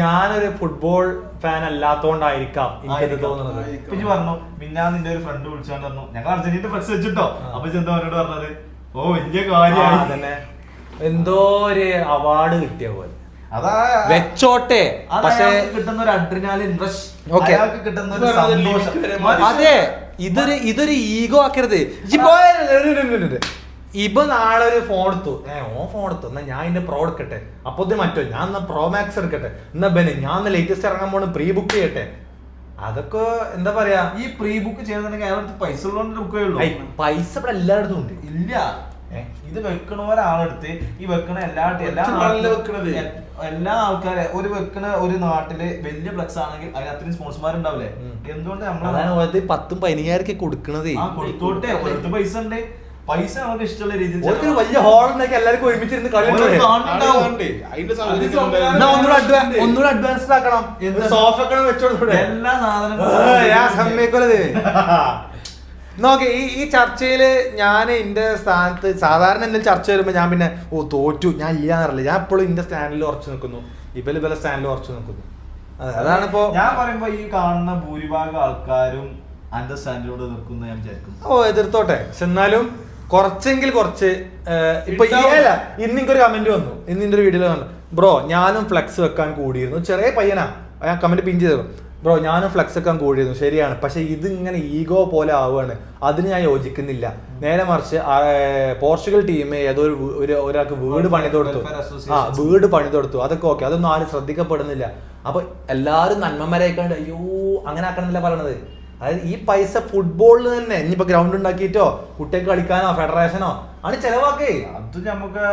ഞാനൊരു ഫുട്ബോൾ ഫാൻ അല്ലാത്തോണ്ടായിരിക്കാം എനിക്ക് തോന്നുന്നത്. പിന്നെ പറഞ്ഞു പിന്നെ നിന്റെ ഒരു ഫ്രണ്ട് വിളിച്ചാണ്ട് പറഞ്ഞു ഞങ്ങൾ അർജന്റീന ഫ്ലക്സ് വെച്ചിട്ടോ. അപ്പൊ എന്താ അവനോട് പറഞ്ഞത്? ഓ വലിയ കാര്യം തന്നെ, എന്തോ ഒരു അവാർഡ് കിട്ടിയ പോലെ വെച്ചോട്ടെ. പക്ഷേ കിട്ടുന്ന ഒരു അഡ്രിനാലിൻ റഷ്, കിട്ടുന്ന ഒരു സന്തോഷം. അതെ, ഇതൊരു ഈഗോ ആക്കരുത്. ഇപ്പൊ നാളെ ഒരു ഫോൺ എടുത്തു, ഫോൺ എടുത്തു, എന്നാ ഞാൻ ഇതിന്റെ പ്രോ എടുക്കട്ടെ, അപ്പൊ മറ്റോ ഞാൻ എന്നാ പ്രോ മാക്സ് എടുക്കട്ടെ, എന്നാ ഞാൻ ലേറ്റസ്റ്റ് ഇറങ്ങാൻ പോണ പ്രീ ബുക്ക് ചെയ്യട്ടെ. അതൊക്കെ എന്താ പറയാ, ഈ പ്രീ ബുക്ക് ചെയ്യുന്നുണ്ടെങ്കിൽ അയാളടുത്ത് പൈസ ഉള്ളതുകൊണ്ട് ബുക്ക് ചെയ്യുള്ളൂ. പൈസ ഇവിടെ എല്ലായിടത്തും ഉണ്ട്. ഇല്ല, ഇത് വെക്കണ ഒരാളെടുത്ത് ഈ വെക്കണ എല്ലാ ആൾക്കാരെ ഒരു നാട്ടില് വലിയ ഫ്ലക്സ് ആണെങ്കിൽ അതിന് അത്രയും സ്പോൺസർമാരുണ്ടാവില്ലേ? എന്തുകൊണ്ട് നമ്മൾ 10,000-15,000 കൊടുക്കണത്? കൊടുത്തോട്ടെ, ഓരോരുത്തർ പൈസ ഉണ്ട്. പൈസ നമുക്ക് ഇഷ്ടമുള്ള രീതിയിൽ ഒരു വലിയ ഹോൾ ഉണ്ടാക്കി എല്ലാവർക്കും ഒരുമിച്ചിരുന്ന് കളി അതിന്റെ ഒന്നുകൂടെ അഡ്വാൻസ്ഡ് ആക്കണം, സോഫ ഒക്കെ വെച്ചോളൂ. എല്ലാ സാധനങ്ങളും നോക്കെ ഈ ചർച്ചയില് ഞാൻ എന്റെ സ്ഥാനത്ത് സാധാരണ എന്തെങ്കിലും ചർച്ച വരുമ്പോ ഞാൻ പിന്നെ തോറ്റു ഞാൻ ഇല്ലാന്നറിയില്ല. ഞാൻ എപ്പോഴും എന്റെ സ്റ്റാൻഡിൽ ഉറച്ചു നിൽക്കുന്നു, ഇവലെ സ്റ്റാൻഡിൽ ഉറച്ചു നിൽക്കുന്നു. അതാണിപ്പോ ഞാൻ പറയുമ്പോ ഈ കാണുന്ന ഭൂരിഭാഗം ആൾക്കാരും അന്റെ സ്റ്റാൻഡിലൂടെ നിൽക്കുന്ന ഞാൻ വിചാരിക്കുന്നു. എതിർത്തോട്ടെ, പക്ഷെ എന്നാലും കുറച്ചെങ്കിൽ കുറച്ച് ഇപ്പൊ ഇന്നിക്കൊരു കമന്റ് വന്നു, ഇന്നിന്റെ ഒരു വീഡിയോയിൽ വന്നു, ബ്രോ ഞാനും ഫ്ലെക്സ് വെക്കാൻ കൂടിയിരുന്നു. ചെറിയ പയ്യനാ, ഞാൻ കമന്റ് പിൻ ചെയ്തു, ബ്രോ ഞാനും ഫ്ലെക്സ് വെക്കാൻ കൂടിയിരുന്നു, ശരിയാണ്, പക്ഷെ ഇത് ഇങ്ങനെ ഈഗോ പോലെ ആവുകയാണ്, അതിന് ഞാൻ യോജിക്കുന്നില്ല. നേരെ മറിച്ച് പോർച്ചുഗൽ ടീം ഏതോ ഒരാൾക്ക് വീട് പണിത് കൊടുത്തു, വീട് പണിത് കൊടുത്തു, അതൊക്കെ ഓക്കെ, അതൊന്നും ആരും ശ്രദ്ധിക്കപ്പെടുന്നില്ല. അപ്പൊ എല്ലാരും നന്മമരായിക്കാണ്ട് അയ്യോ അങ്ങനെ ആക്കണമെന്നില്ല പറയണത്. അതായത് ഈ പൈസ ഫുട്ബോളിൽ തന്നെ ഇനിയിപ്പോ ഗ്രൗണ്ട് ഉണ്ടാക്കിയിട്ടോ കുട്ടികൾക്ക് കളിക്കാനോ ഫെഡറേഷനോ ആണ് ചെലവാക്കേ. അത് നമുക്ക്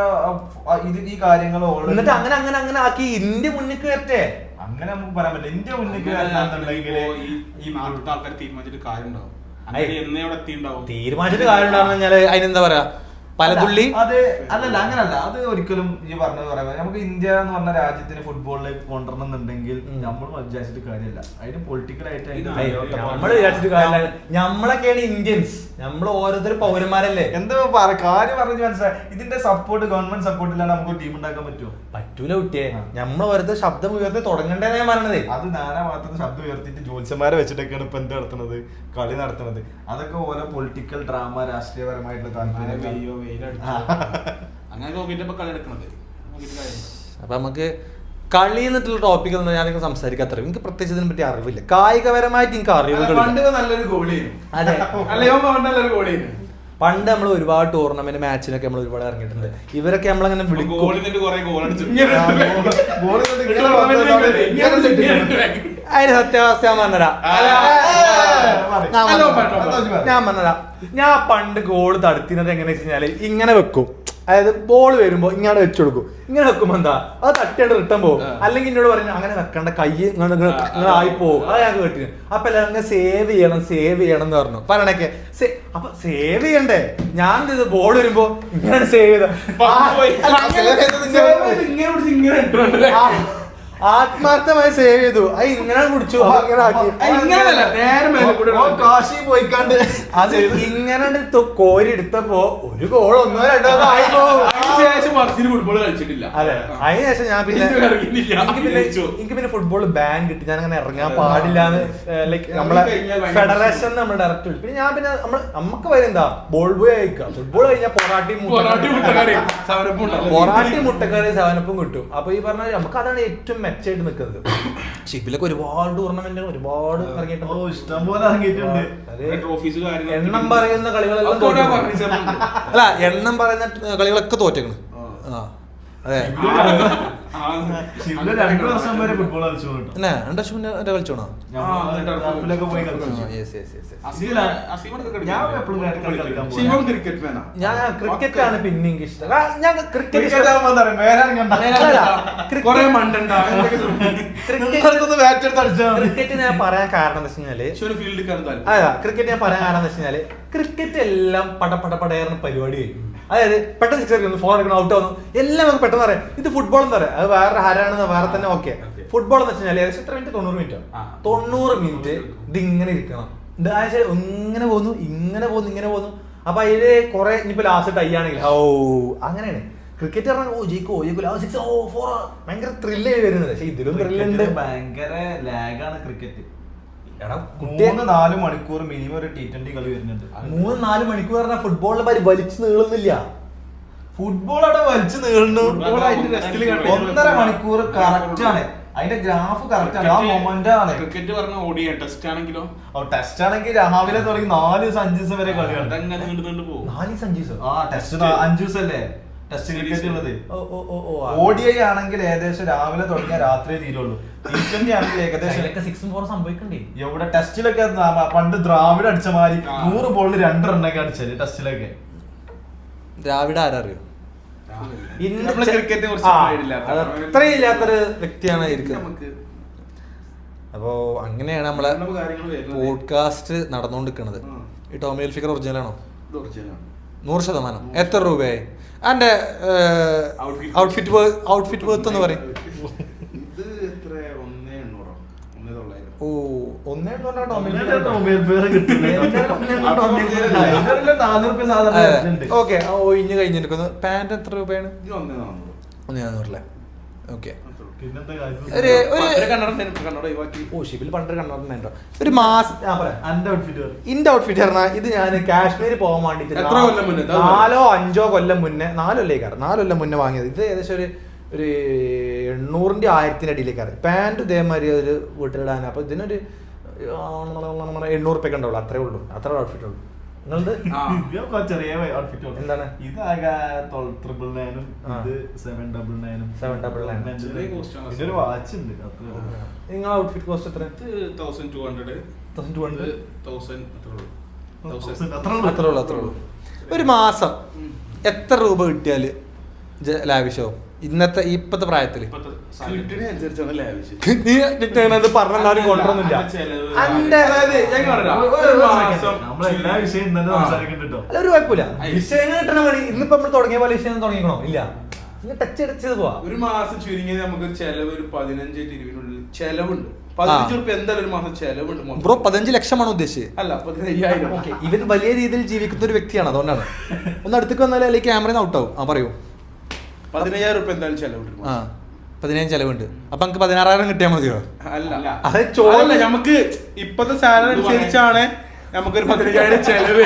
ഇത് ഈ കാര്യങ്ങൾ എന്നിട്ട് അങ്ങനെ അങ്ങനെ അങ്ങനെ ആക്കി ഇന്ത്യ മുന്നിക്ക് വരട്ടെ. അങ്ങനെ നമുക്ക് പറയാൻ പറ്റില്ല. ഇന്ത്യ മുന്നിക്ക് വരണമെന്നുണ്ടെങ്കിൽ ഈ നാട്ടിലത്തെ ആൾക്കാർ തീരുമാനിച്ചിട്ട് കാര്യം ഉണ്ടാവും, തീരുമാനിച്ചിട്ട് കാര്യം ഉണ്ടാവുന്ന കഴിഞ്ഞാല് അതിനെന്താ പറയാ പലതുള്ളി. അത് അതല്ല, അങ്ങനല്ല, അത് ഒരിക്കലും ഈ പറഞ്ഞത് പറയാം. നമുക്ക് ഇന്ത്യ എന്ന് പറഞ്ഞ രാജ്യത്തിന് ഫുട്ബോളിലേക്ക് കൊണ്ടുവരണം എന്നുണ്ടെങ്കിൽ നമ്മൾ വിചാരിച്ചിട്ട് കാര്യമില്ല, അതിന് പൊളിറ്റിക്കലായിട്ട് നമ്മള് വിചാരിച്ചിട്ട് കാര്യമില്ല. നമ്മളൊക്കെയാണ് ഇന്ത്യൻസ്, നമ്മൾ ഓരോരുത്തർ പൗരന്മാരല്ലേ. എന്താ കാര്യം പറഞ്ഞു മനസ്സിലായി. ഇതിന്റെ സപ്പോർട്ട്, ഗവൺമെന്റ് സപ്പോർട്ട് ഇല്ലാണ്ട് നമുക്ക് ടീം ഉണ്ടാക്കാൻ പറ്റുമോ? പറ്റൂല കുട്ടിയെ. നമ്മൾ ഓരോരുത്തർ ശബ്ദം ഉയർത്തി തുടങ്ങണ്ടേ ഞാൻ പറഞ്ഞത്. അത് നാനാ ഭാഗത്തുനിന്ന് ശബ്ദം ഉയർത്തിയിട്ട് ജ്യോത്സ്യന്മാരെ വെച്ചിട്ടൊക്കെയാണ് ഇപ്പൊ എന്ത് നടത്തുന്നത്, കളി നടത്തുന്നത്. അതൊക്കെ ഓരോ പൊളിറ്റിക്കൽ ഡ്രാമ, രാഷ്ട്രീയപരമായിട്ടുള്ള താല്പര്യം. അങ്ങനെ നോക്കിട്ട് കളി എടുക്കണത്. അപ്പൊ നമുക്ക് കളി എന്നിട്ടുള്ള ടോപ്പിക് ഒന്നും ഞാൻ സംസാരിക്കാത്ത, എനിക്ക് പ്രത്യേകിച്ച് ഇതിനെ പറ്റി അറിവില്ല. കായികപരമായിട്ട് എനിക്ക് അറിവുകൾ നല്ലൊരു ഗോളിയാണ്. അതെ, നല്ലൊരു ഗോളിയാണ്. പണ്ട് നമ്മൾ ഒരുപാട് ടൂർണമെന്റ് മാച്ചിനൊക്കെ നമ്മൾ ഒരുപാട് ഇറങ്ങിയിട്ടുണ്ട്. ഇവരൊക്കെ നമ്മളങ്ങനെ വിളിക്കും. അതിന് സത്യാവസ്ഥ ഞാൻ പറഞ്ഞതാ. ഞാൻ പണ്ട് ഗോള് തടുത്തിനത് എങ്ങനെയാ വെച്ച് കഴിഞ്ഞാല് ഇങ്ങനെ വെക്കും, അതായത് ബോൾ വരുമ്പോ ഇങ്ങനെ വെച്ചു കൊടുക്കും. ഇങ്ങനെ വെക്കുമ്പോ എന്താ അത് തട്ടിയാണ്ട് റിട്ടേൺ പോകും. അല്ലെങ്കിൽ എന്നോട് പറഞ്ഞു അങ്ങനെ വെക്കണ്ട, കൈ ഇങ്ങനെ ആയി പോകും. അത് ഞാൻ കേട്ടിന്. അപ്പൊ എല്ലാവരും സേവ് ചെയ്യണം എന്ന് പറഞ്ഞു പറയണൊക്കെ. അപ്പൊ സേവ് ചെയ്യണ്ടേ? ഞാൻ ഇത് ബോൾ വരുമ്പോ ഇങ്ങനെ സേവ് ചെയ്ത ആത്മാർത്ഥമായി സേവ് ചെയ്തു. അത് ഇങ്ങനെ കുടിച്ചു, കാശി പോയിക്കാണ്ട് അത് ഇങ്ങനെ കോരി എടുത്തപ്പോ ഒരു ഗോൾ ഒന്നോ രണ്ടോ ആയി പോകും. ഫുട്ബോൾ കളിച്ചിട്ടില്ല. അതെ, അതിനുശേഷം ഞാൻ പിന്നെ എനിക്ക് പിന്നെ ഫുട്ബോൾ ബാൻ കിട്ടി. ഞാൻ അങ്ങനെ ഇറങ്ങാൻ പാടില്ലാന്ന് ലൈക്ക് നമ്മളെ ഫെഡറേഷൻ നമ്മൾ ഡയറക്റ്റ് വിളിച്ചു. പിന്നെ ഞാൻ പിന്നെ നമുക്ക് വരുന്ന ബോൾ ബോയ് കഴിക്കുക. ഫുട്ബോൾ കഴിഞ്ഞാൽ പൊറാട്ടി മുട്ടക്കറി സവനപ്പും കിട്ടും. അപ്പൊ ഈ പറഞ്ഞ നമുക്ക് അതാണ് ഏറ്റവും മെച്ചമായിട്ട് നിൽക്കുന്നത്. ഷിപ്പിലൊക്കെ ഒരുപാട് ടൂർണമെന്റ് ഒരുപാട് ഇഷ്ടംപോലെ ഇറങ്ങിയിട്ടുണ്ട്. എണ്ണം പറയുന്ന കളികളെല്ലാം അല്ല, എണ്ണം പറയുന്ന കളികളൊക്കെ തോറ്റേക്കണ്. അതെ, 2 വർഷം വരെ ഫുട്ബോൾ കളിച്ചു. 2 വർഷം മുന്നേ കളിച്ചോണോ? ഞാൻ ക്രിക്കറ്റ് ആണ് പിന്നെ എനിക്ക് ഇഷ്ടം. ഞാൻ ക്രിക്കറ്റ് ഞാൻ പറയാൻ കാരണം എന്താ വെച്ച് കഴിഞ്ഞാല് ക്രിക്കറ്റ് ഞാൻ പറയാൻ കാരണം എന്താ വെച്ച് കഴിഞ്ഞാല് ക്രിക്കറ്റ് എല്ലാം പടപടപടയായിരുന്ന പരിപാടി കഴിയും. അതായത് പെട്ടെന്ന് 6 അടിക്കുന്നു, 4 അടിക്കുന്നു, ഔട്ട് ആവുന്നു, എല്ലാം നമുക്ക് പെട്ടെന്ന് പറയാം. ഇത് ഫുട്ബോൾ എന്ന് പറയാം, അത് വേറെ ഹരാണെന്ന് വേറെ തന്നെ. ഓക്കെ, ഫുട്ബോൾ എന്ന് വെച്ച് കഴിഞ്ഞാൽ ഏകദേശം എത്ര മിനിറ്റ്? 90 മിനിറ്റ്. 90 മിനിറ്റ് ഇത് ഇങ്ങനെ ഇരിക്കണം. ഇങ്ങനെ പോകുന്നു, ഇങ്ങനെ പോകുന്നു, ഇങ്ങനെ പോകുന്നു. അപ്പൊ അതില് കുറെ ഇനിയിപ്പോ ലാസ്റ്റ് ടൈ ആണെങ്കിൽ അങ്ങനെയാണ് ക്രിക്കറ്റ് പറഞ്ഞാൽ ജയിക്കോ 6 4 ഭയങ്കര ത്രില്ല് വരുന്നത്. പക്ഷെ ഇതിലും ത്രില്ലുണ്ട്. ഭയങ്കര ലാഗാണ് ക്രിക്കറ്റ്. 3-4 മണിക്കൂർ മിനിമം ഒരു T20 കളി വരുന്നുണ്ട്. 3-4 മണിക്കൂർ പറഞ്ഞാൽ ഫുട്ബോളിന്റെ വലിച്ചു നീളുന്നില്ല. ഫുട്ബോൾ അവിടെ വലിച്ചു നീളുന്നു. 1.5 മണിക്കൂർ കറക്റ്റ് ആണ്. അതിന്റെ ഗ്രാഫ് കറക്റ്റ് ആണ്. ആ മൊമെന്റ് ആണ്. ക്രിക്കറ്റ് പറഞ്ഞ ഓടിയ ടെസ്റ്റ് ആണെങ്കിലോ? ടെസ്റ്റ് ആണെങ്കിൽ രാവിലെ തുടങ്ങി 4 ദിവസം 5 ദിവസം വരെ കളിയാണ്. 4 ദിവസം 5 ദിവസം? ആ ടെസ്റ്റ് 5 ദിവസം അല്ലേ ടെസ്റ്റ് ക്രിക്കറ്റ് ഉള്ളത്. ODI ആണെങ്കിൽ ഏകദേശം രാവിലെ തുടങ്ങിയ രാത്രി തീരുള്ളൂ. T20 ആണെങ്കിൽ ഏകദേശം 6 4 സംഭവിക്കണ്ടേ? എവിടെ ടെസ്റ്റിലൊക്കെ പണ്ട് ദ്രാവിഡ് അടിച്ച മാതിരി 100 ബോളിൽ 2 റണ്ണൊക്കെ അടിച്ചത് ടെസ്റ്റിലൊക്കെ. ദ്രാവിഡ് ആരറിയോ? ക്രിക്കറ്റിനെ അത്രയും ഇല്ലാത്തൊരു വ്യക്തിയാണ് ഇരിക്കുന്നത്. അപ്പോ അങ്ങനെയാണ് നമ്മളെ പോഡ്കാസ്റ്റ് നടന്നുകൊണ്ടിരിക്കുന്നത്. ഈ ടോമി ഹിൽഫിഗർ ഒറിജിനൽ ആണോ? 100%. എത്ര രൂപയായി എൻ്റെ ഔട്ട്ഫിറ്റ് വേർത്ത് എന്ന് പറയും? ഇത് എത്ര 1,800 1,900. ഓ 1,800 ഓക്കെ. ഒഴിഞ്ഞ് കഴിഞ്ഞിരിക്കുന്നു. പാൻറ് എത്ര രൂപയാണ്? ഇത് 1,400. 1,400 ഓക്കെ. പിന്നത്തെ ഷിബിൽ പണ്ടൊരു കണ്ണുണ്ടോ ഒരു മാസം ഇന്റെ ഔട്ട്ഫിറ്റ് പറഞ്ഞാൽ ഇത് ഞാൻ കാശ്മീർ പോകാൻ വേണ്ടിട്ട് 4-5 കൊല്ലം മുന്നേ 4 കൊല്ലം മുന്നേ വാങ്ങിയത്. ഇത് ഏകദേശം ഒരു 800-ന്റെ 1000-ന്റെ അടിയിലേക്കാണ്. പാൻറ് ഇതേമാതിരി ഒരു വീട്ടിലിടാൻ. അപ്പൊ ഇതിനൊരു 800 ഉറുപ്പ്യൊക്കെ ഉണ്ടാവുള്ളൂ. അത്രേ ഉള്ളൂ. അത്ര ഔട്ട്ഫിറ്റ് ഉള്ളൂ. നിങ്ങളത് ചെറിയ ഔട്ട്ഫിറ്റ് എന്താണ്? ഇതാകെ 12,900 ഇത് 7,900 ഇതൊരു വാച്ച് ഉണ്ട്. നിങ്ങളെ ഔട്ട്ഫിറ്റ് കോസ്റ്റ് എത്ര? 1,200 അത്രേ ഉള്ളൂ. ഒരു മാസം എത്ര രൂപ കിട്ടിയാല് ലാവിഷാവും ഇപ്പത്തെ പ്രായത്തില്? പറഞ്ഞാലും കൊണ്ടൊന്നുമില്ല. നമ്മളെല്ലാ വിഷയം തന്നെ സംസാരിക്കുന്നുണ്ടോ? അല്ല ഒരു കുഴപ്പമില്ല. വിഷയം കിട്ടണ പണി ഇന്നിപ്പോ നമ്മൾ തുടങ്ങിയ പോലെ വിഷയം തുടങ്ങിക്കണോ? ഇല്ല, ടച്ച് അടിച്ചത് പോവാ. ഒരു മാസം ചുരുങ്ങിയത് നമുക്ക് ചെലവ് ഒരു 15-20 ചെലവുണ്ട്. 15 രൂപ എന്തായാലും ഒരു മാസം ചെലവുണ്ട്. ബ്രോ 15 ലക്ഷമാണ് ഉദ്ദേശിച്ചത്? അല്ല 15,000. ഇവൻ വലിയ രീതിയിൽ ജീവിക്കുന്ന ഒരു വ്യക്തിയാണ്, അതുകൊണ്ടാണ്. ഒന്ന് അടുത്തേക്ക് വന്നാലേ അല്ലെങ്കിൽ ക്യാമറ ഔട്ട് ആവും. പറയൂ. 15,000 രൂപ എന്തായാലും ചെലവുണ്ട്. 15,000 ചെലവുണ്ട്. അപ്പൊ നമുക്ക് 16,000 കിട്ടിയാൽ മതിയോ? അല്ല, നമുക്ക് ഇപ്പത്തെ സാലറി അനുസരിച്ചാണ് നമുക്കൊരു 15,000 ചെലവ്.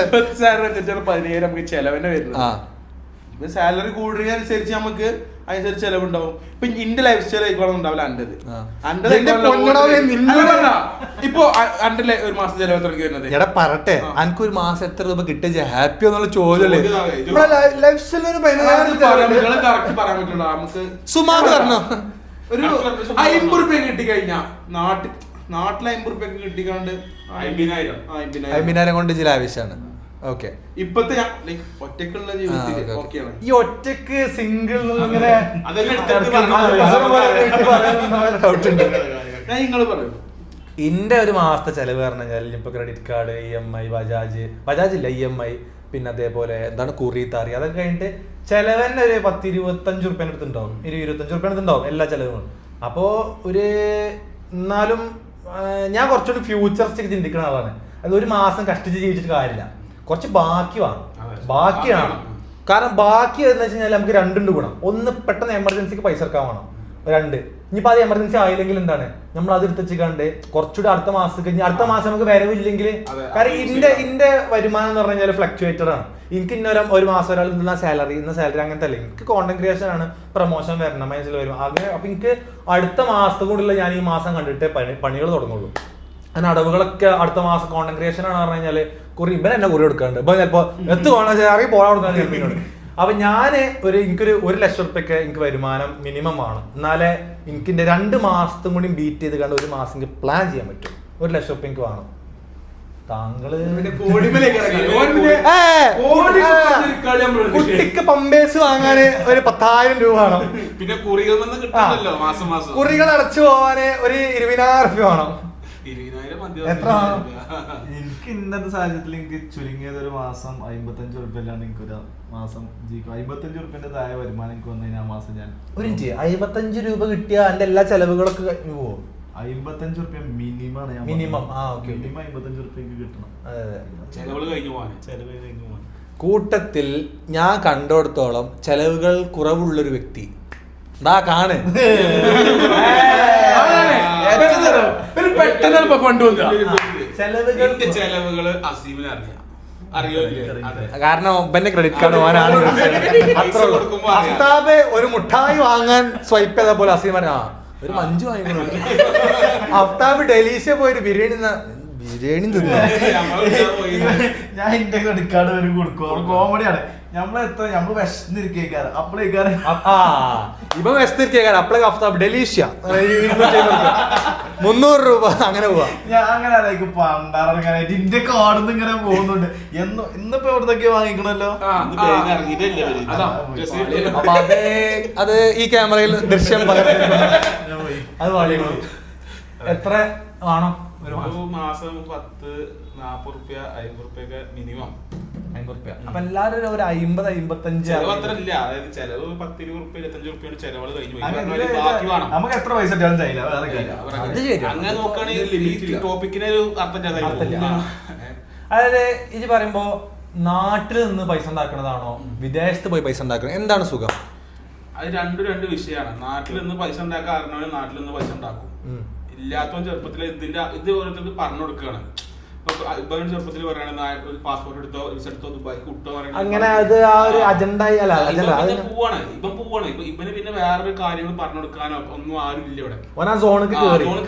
ഇപ്പത്തെ സാലറി അനുസരിച്ചാണ് 15,000 നമുക്ക് ചെലവിനെ വരുന്നത്. സാലറി കൂടുക അനുസരിച്ച് നമുക്ക് അതിനനുസരിച്ച് ചെലവുണ്ടാവും. ഇപ്പൊ ഇന്റെ ലൈഫ് സ്റ്റൈൽ ആയിക്കോളം ഉണ്ടാവില്ല. ഇപ്പൊ അന്റെ ഒരു മാസം ചെലവ് എത്ര വരുന്നത്? എടാ പറട്ടെ, എനിക്ക് ഒരു മാസം എത്ര രൂപ കിട്ടിയ ഹാപ്പി എന്നുള്ള ചോദ്യമല്ലേ ലൈഫ് സ്റ്റൈലിന്? നമുക്ക് സുമാക്ക് പറഞ്ഞോ ഒരു 50 രൂപ കിട്ടിക്കഴിഞ്ഞാ നാട്ടിൽ 50 രൂപ കിട്ടിക്കാണ്ട് 50,000 കൊണ്ട് ലാവിഷാണ്. ഓക്കെ. ഇപ്പത്തെ ഒറ്റക്കുള്ള ജീവിതത്തിൽ ഈ ഒറ്റക്ക് സിംഗിൾ ഇങ്ങനെ നിങ്ങൾ പറയൂ. ഇന്റെ ഒരു മാസത്തെ ചെലവ് പറഞ്ഞു കഴിഞ്ഞാൽ ഇപ്പൊ ക്രെഡിറ്റ് കാർഡ്, EMI, ബജാജ് ഇല്ല, EMI, പിന്നെ അതേപോലെ എന്താണ് കുറി താറി, അതൊക്കെ കഴിഞ്ഞിട്ട് ചെലവന്നെ ഒരു 10-25 റുപ്യേന്റെ അടുത്തുണ്ടാവും. 20-25 റുപ്യേന്റെ അടുത്തുണ്ടാവും എല്ലാ ചെലവും. അപ്പോ ഒരു എന്നാലും ഞാൻ കുറച്ചുകൂടി ഫ്യൂച്ചറിസ്റ്റിക് ചിന്തിക്കുന്ന ആളാണ്. അത് ഒരു മാസം കഷ്ടിച്ച് ജീവിച്ചിട്ട് കാര്യമില്ല, കുറച്ച് ബാക്കിയാണ്. കാരണം ബാക്കി എന്ന് വെച്ച് കഴിഞ്ഞാൽ നമുക്ക് രണ്ടുണ്ട് ഗുണം. ഒന്ന്, പെട്ടെന്ന് എമർജൻസിക്ക് പൈസ ഇറക്കാൻ വേണം. 2, ഇനിയിപ്പോൾ അത് എമർജൻസി ആയില്ലെങ്കിൽ എന്താണ്, നമ്മൾ അത് എടുത്ത് വെച്ചിട്ട് കുറച്ചുകൂടി അടുത്ത മാസം നമുക്ക് വരവില്ലെങ്കിൽ. കാരണം ഇന്റെ വരുമാനം എന്ന് പറഞ്ഞു കഴിഞ്ഞാൽ ഫ്ലക്ച്വേറ്റഡ് ആണ്. എനിക്ക് ഒരു മാസം ഒരാൾ ഇന്ന സാലറി അങ്ങനത്തെ അല്ല. എനിക്ക് കോണ്ടന്റ് ക്രിയേഷൻ ആണ്, പ്രൊമോഷൻ വരണം, മനസ്സിൽ വരും അങ്ങനെ. അപ്പൊ എനിക്ക് അടുത്ത മാസത്തെ കൂടിയുള്ള ഞാൻ ഈ മാസം കണ്ടിട്ട് പണികൾ തുടങ്ങുള്ളൂ. അങ്ങനെ അടവുകളൊക്കെ അടുത്ത മാസം കോണ്ടന്റ് ക്രിയേഷൻ ആണ് പറഞ്ഞു കഴിഞ്ഞാല് ഇവൻ എന്നെ കുറി കൊടുക്കാണ്ട്. ഇപ്പൊ ചിലപ്പോ അറിയി പോകാൻ കൊടുക്കാൻ ചിലപ്പോൾ. അപ്പൊ ഞാന് എനിക്കൊരു 1 ലക്ഷം റുപ്യൊക്കെ എനിക്ക് വരുമാനം മിനിമം ആണ്. എന്നാലേ എനിക്ക് 2 മാസത്തും കൂടി ബീറ്റ് ചെയ്ത് കണ്ട് ഒരു മാസം എനിക്ക് പ്ലാൻ ചെയ്യാൻ പറ്റും. 1 ലക്ഷം റുപ്യ എനിക്ക് വേണം. താങ്കള് കുട്ടിക്ക് പമ്പേഴ്സ് വാങ്ങാന് ഒരു 10,000 രൂപ വേണം. പിന്നെ കുറികൾ അടച്ചു പോവാന് ഒരു 20,000 റുപ്യ വേണം. എത്ര? എനിക്ക് ഇന്നത്തെ സാഹചര്യത്തിൽ എനിക്ക് ചുരുങ്ങിയത് ഒരു മാസം 55 റുപ്യല്ലാണ് എനിക്ക് ഒരു മാസം ജീവിക്കും. 55 റുപ്യന്റെ താഴെ വരുമാനം എനിക്ക് വന്നു കഴിഞ്ഞാൽ മാസം ഞാൻ 55 രൂപ കിട്ടിയ എന്റെ എല്ലാ ചെലവുകളൊക്കെ പോവും. 55 റുപ്യ മിനിമം 55 റുപ്യക്ക് കിട്ടണം. ചെലവ് കഴിഞ്ഞു പോകാൻ. കൂട്ടത്തിൽ ഞാൻ കണ്ടിടത്തോളം ചെലവുകൾ കുറവുള്ളൊരു വ്യക്തി കാണ്. ചെലവുകള് അസീമിന് കാരണം ഒമ്പന്റെ ക്രെഡിറ്റ് കാർഡ് പോകാനാണ്. അഫ്താബ് ഒരു മുട്ടായി വാങ്ങാൻ സ്വൈപ്പ് ചെയ്ത പോലെ അസീമൻ ഒരു മഞ്ജു വാങ്ങിക്കണു. അഫ്താബ് ഡെലീഷ്യ പോയൊരു ബിരിയാണി തിന്നു. ഞാൻ എന്റെ ക്രെഡിറ്റ് കാർഡ് വരെ കൊടുക്കും. കോമഡിയാണ്. നമ്മള് വിശന്നിരിക്കാറ് അപ്പളേക്കാറ് ഇപ്പൊ വിശന്നിരിക്കാറ് അപ്പളേക്ക് അഫ്താബ് ഡെലീഷ്യ 300 രൂപ അങ്ങനെ പോവാ. ഞാൻ അങ്ങനെ ആയിരിക്കും പണ്ടാറങ്ങാനായിട്ട് ഇന്റെ കാർഡിന്ന് ഇങ്ങനെ പോകുന്നുണ്ട്. ഇന്നിപ്പോ എവിടുന്നൊക്കെ വാങ്ങിക്കണല്ലോ. അപ്പൊ അത് ഈ ക്യാമറയിൽ ദൃശ്യം അത് എത്ര ആണോ ഒരു മാസം 10-40 റുപ്യ 50 റുപ്യൊക്കെ മിനിമം. 50 റുപ്യ. അപ്പൊ എല്ലാരും ഒരു 50-55 ചെലവ് അത്ര ഇല്ല. അതായത് ചെലവ് 10-20 റുപ്യ 25 റുപ്യാണ് ചെലവുകൾ കഴിഞ്ഞു. ബാക്കി വേണം. നമുക്ക് എത്ര പൈസ ചെയ്യില്ല. അങ്ങനെ നോക്കുകയാണെങ്കിൽ ടോപ്പിക്കിന് ഒരു അർത്ഥം. അതായത് ഇത് പറയുമ്പോ നാട്ടിൽ നിന്ന് പൈസ ഉണ്ടാക്കണതാണോ വിദേശത്ത് പോയി പൈസ ഉണ്ടാക്കണം, എന്താണ് സുഖം? അത് രണ്ട് വിഷയമാണ്. നാട്ടിൽ നിന്ന് പൈസ ഉണ്ടാക്കാൻ അറിഞ്ഞവര് നാട്ടിൽ നിന്ന് പൈസ ഉണ്ടാക്കും. ഇല്ലാത്തവൻ ചെറുപ്പത്തിൽ ഇത് ഓരോരുത്തർക്ക് പറഞ്ഞു കൊടുക്കുകയാണ്. ഇപ്പൊ ചെറുപ്പത്തിൽ പറയുകയാണെങ്കിൽ പാസ്പോർട്ട് എടുത്തോ വിസ എടുത്തോ ദുബായിക്ക് വിട്ടോ അങ്ങനെ അത് ആ ഒരു അജണ്ട പോവാണ്. ഇവന് പിന്നെ വേറൊരു കാര്യങ്ങൾ പറഞ്ഞു കൊടുക്കാനോ ഒന്നും ആരും ഇല്ല ഇവിടെ. സോണ്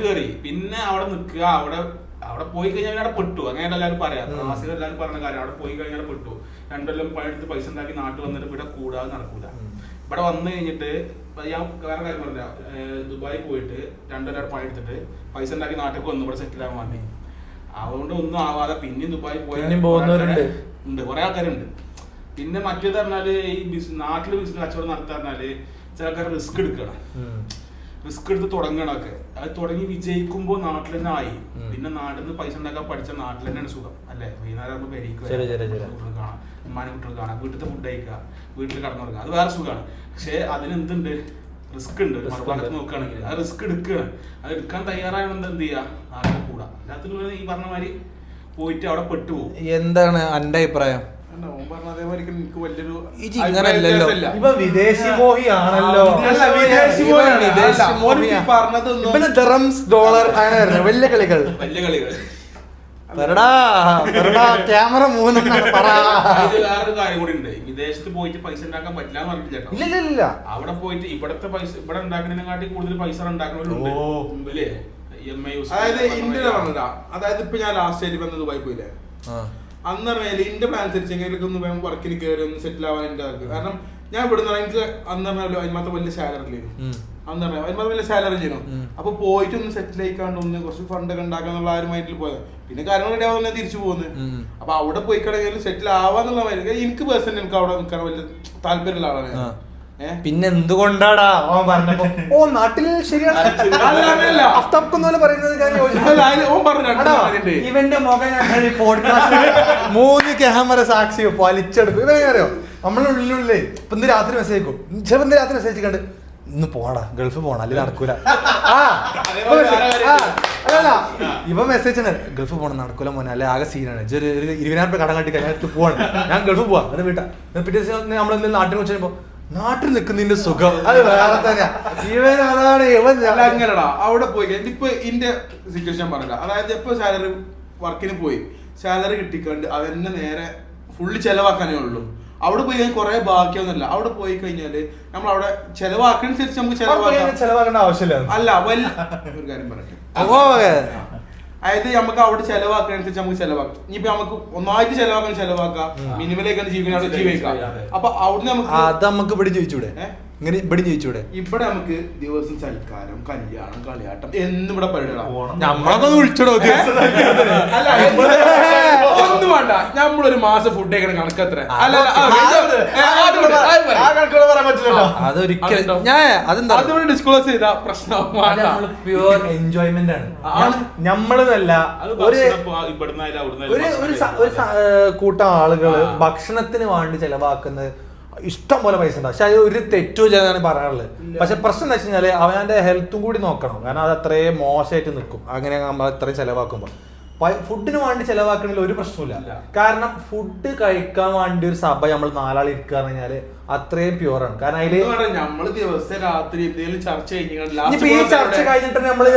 കയറി പിന്നെ അവിടെ നിൽക്കുക. അവിടെ പോയി കഴിഞ്ഞാൽ അവിടെ പെട്ടു. അങ്ങനെ എല്ലാവരും പറയാം. പ്രവാസികൾ എല്ലാവരും പറഞ്ഞ കാര്യം. അവിടെ പോയി കഴിഞ്ഞാൽ പെട്ടു. 2 കൊല്ലം പണിയെടുത്ത് പൈസ ഉണ്ടാക്കി നാട്ടിൽ വന്നിട്ട് ഇവിടെ കൂടാതെ നടക്കൂല. ഇവിടെ വന്നു കഴിഞ്ഞിട്ട് ഞാൻ വേറെ കാര്യം പറഞ്ഞ ദുബായി പോയിട്ട് 2 കൊല്ലം പണിയെടുത്തിട്ട് പൈസ ഉണ്ടാക്കി നാട്ടിൽ വന്നു ഇവിടെ സെറ്റിൽ ആവാൻ വേണ്ടി. അതുകൊണ്ട് ഒന്നും ആവാതെ പിന്നെയും ദുബായി പോകുന്നവരുണ്ട്. കുറെ ആൾക്കാരുണ്ട്. പിന്നെ മറ്റേത് പറഞ്ഞാല് ഈ നാട്ടില് ബിസിനസ് കച്ചവടം നടത്താൻ പറഞ്ഞാല് ചില ആൾക്കാർ റിസ്ക് എടുക്കണം. റിസ്ക് എടുത്ത് തുടങ്ങണൊക്കെ. അത് തുടങ്ങി വിജയിക്കുമ്പോ നാട്ടിൽ തന്നെ ആയി. പിന്നെ നാട്ടിൽ നിന്ന് പൈസ ഉണ്ടാക്കാൻ പഠിച്ച നാട്ടിൽ തന്നെയാണ് സുഖം അല്ലെ? വൈകുന്നേരം ആകുമ്പോൾ പെരീക്ക് കാണാം, ഉമ്മാനെ കുട്ടികൾ കാണാം, വീട്ടിൽ ഫുഡ് കഴിക്കുക, വീട്ടിൽ കടന്നുറങ്ങുക. അത് വേറെ സുഖമാണ്. പക്ഷെ അതിന് എന്തുണ്ട്? റിസ്ക് ഉണ്ട്. മറുഭാഗത്ത് നോക്കുകയാണെങ്കിൽ ആ റിസ്ക് എടുക്കുകയാണ്. അത് എടുക്കാൻ തയ്യാറാണെന്ന് എന്ത് ചെയ്യുക? നാട്ടിൽ കൂടാ. അല്ലാത്ത ഈ പറഞ്ഞ മാതിരി പോയിട്ട് അവിടെ പെട്ടുപോകും. എന്താണ് എന്റെ അഭിപ്രായം? ഇപ്പൊ വിദേശി മോഹിയാണല്ലോ. ഡോളർ അങ്ങനെ വലിയ കളികൾ ക്യാമറ വേറൊരു കാര്യം കൂടി ഉണ്ട്. വിദേശത്ത് പോയിട്ട് പൈസ ഉണ്ടാക്കാൻ പറ്റില്ല എന്ന് പറഞ്ഞില്ല. അവിടെ പോയിട്ട് ഇവിടത്തെ പൈസ ഇവിടെ ഉണ്ടാക്കുന്നതിനെക്കാട്ടി കൂടുതൽ പൈസ ഉണ്ടാക്കുന്നവരുണ്ട്. അതായത് ഇന്ത്യയിലെ പറഞ്ഞതാ. അതായത് ഇപ്പൊ ഞാൻ ലാസ്റ്റ് ആയിട്ട് വന്ന് ദുബായി പോയില്ലേ, അന്ന് പറഞ്ഞാൽ എന്റെ പ്ലാൻ അനുസരിച്ചെങ്കിലും ഒന്ന് വർക്കിന് കയറി ഒന്ന് സെറ്റിൽ ആവാൻ എന്റെ ആൾക്ക്. കാരണം ഞാൻ ഇവിടെ നിന്ന് എനിക്ക് അന്ന് പറഞ്ഞാൽ അതിനകത്ത് വലിയ സാലറി ഇല്ലായിരുന്നു. അന്ന് പറഞ്ഞാൽ അതിനകത്ത് വലിയ സാലറി ചെയ്യുന്നു. അപ്പൊ പോയിട്ട് ഒന്ന് സെറ്റിൽ ആയിക്കാണ്ട് ഒന്ന് കുറച്ച് ഫണ്ടൊക്കെ ഉണ്ടാക്കാന്നുള്ള ആരുമായിട്ട് പോയത്. പിന്നെ കാര്യങ്ങൾ റെഡി ആവുന്ന തിരിച്ചു പോകുന്നത്. അപ്പൊ അവിടെ പോയി കിടക്കുകയും സെറ്റിൽ ആവാന്നുള്ള എനിക്ക് പേഴ്സണലി എനിക്ക് അവിടെ നിൽക്കാൻ വലിയ താല്പര്യമുള്ള ആളാണ്. പിന്നെ എന്തുകൊണ്ടാടാ അവൻ പറഞ്ഞപ്പോ നാട്ടിൽ ശരിയാണ് ഇവന്റെ മുഖം പോഡ്കാസ്റ്റ് 3 ക്യാമറ സാക്ഷി വലിച്ചെടുക്കും. ഇവനറിയോ നമ്മളുള്ളിലുള്ളേ ഇപ്പൊ ഇന്ന് രാത്രി മെസ്സേജ് അയക്കും. ചിലപ്പോ ഇന്ന് രാത്രി മെസ്സേജ് കണ്ട് ഇന്ന് പോടാ ഗൾഫ് പോണ അല്ലെങ്കിൽ നടക്കൂല. അല്ലല്ല ഇവ മെസ്സേജ് ഗൾഫ് പോണം നടക്കൂല മോനെ അല്ലെ ആകെ സീനാണ്. 20,000 രൂപ കടം കാട്ടി കഴിഞ്ഞാൽ പോവാണ്, ഞാൻ ഗൾഫ് പോവാ അത് വീട്ടാ. പിറ്റേ ദിവസം നമ്മൾ നാട്ടിൽ വെച്ച് കഴിയുമ്പോ നാട്ടിൽ നിൽക്കുന്നതിന്റെ സുഖം അത് വേറെ തന്നെയാ. ഇവൻ അതാണ് ഇവൻ അങ്ങനെടാ. അവിടെ പോയി ഇപ്പൊ ഇന്റെ സിറ്റുവേഷൻ പറഞ്ഞ അതായത് എപ്പോ സാലറി വർക്കിന് പോയി സാലറി കിട്ടിക്കൊണ്ട് അതെന്നെ നേരെ ഫുള്ള് ചെലവാക്കാനേ ഉള്ളൂ. അവിടെ പോയി കഴിഞ്ഞാൽ കുറെ ബാക്കിയൊന്നുമില്ല. അവിടെ പോയി കഴിഞ്ഞാല് നമ്മൾ അവിടെ ചെലവാക്കനുസരിച്ച് നമുക്ക് ചെലവാക്കേണ്ട ആവശ്യമില്ല. അല്ല ഒരു കാര്യം പറയട്ടെ, അതായത് നമുക്ക് അവിടെ ചെലവാക്കനുസരിച്ച് നമുക്ക് ചെലവാക്കാം. ഇനിയിപ്പോ നമുക്ക് ഒന്നായിട്ട് ചെലവാക്കാം, മിനിമലേക്കാണ് ജീവിക്കാം. അപ്പൊ അവിടെ നമുക്ക് ഇവിടെ ചോദിച്ചൂടെ? ഇങ്ങനെ ഇവിടെ ചോദിച്ചൂടെ? ഇവിടെ നമുക്ക് ദിവസം സൽക്കാരം കല്യാണം കളിയാട്ടം എന്നും ഇവിടെ പരിപാടി. നമ്മളൊക്കെ വിളിച്ചോടോ ഒന്നും വേണ്ട. നമ്മളൊരു മാസം ഫുഡ് കഴിക്കണ കണക്കത്ര അതൊരിക്കലും അതുകൊണ്ട് ഡിസ്ക്ലോസ് ചെയ്ത പ്രശ്നം പ്യുവർ എൻജോയ്മെന്റ് ആണ്. നമ്മളല്ല ഒരു കൂട്ടം ആളുകള് ഭക്ഷണത്തിന് വേണ്ടി ചെലവാക്കുന്നത് ഇഷ്ടം പോലെ പൈസ ഉണ്ടാവും. പക്ഷെ അത് ഒരു തെറ്റുമില്ല എന്നാണ് പറയാനുള്ളത്. പക്ഷെ പ്രശ്നം എന്താ വെച്ച് കഴിഞ്ഞാല് അവന്റെ ഹെൽത്തും കൂടി നോക്കണം. കാരണം അത് അത്രയും മോശമായിട്ട് നിൽക്കും അങ്ങനെ നമ്മൾ അത്രയും ചെലവാക്കുമ്പോൾ. ഫുഡിന് വേണ്ടി ചെലവാക്കണമെങ്കിൽ ഒരു പ്രശ്നമില്ല. കാരണം ഫുഡ് കഴിക്കാൻ വേണ്ടി ഒരു സഭ നമ്മൾ 4 ആൾ ഇരിക്കുക പറഞ്ഞാല് അത്രയും പ്യൂറാണ്. കാരണം അതില് നമ്മള് ദിവസം രാത്രി എന്തെങ്കിലും ചർച്ച ഈ ചർച്ച കഴിഞ്ഞിട്ട് നമ്മള്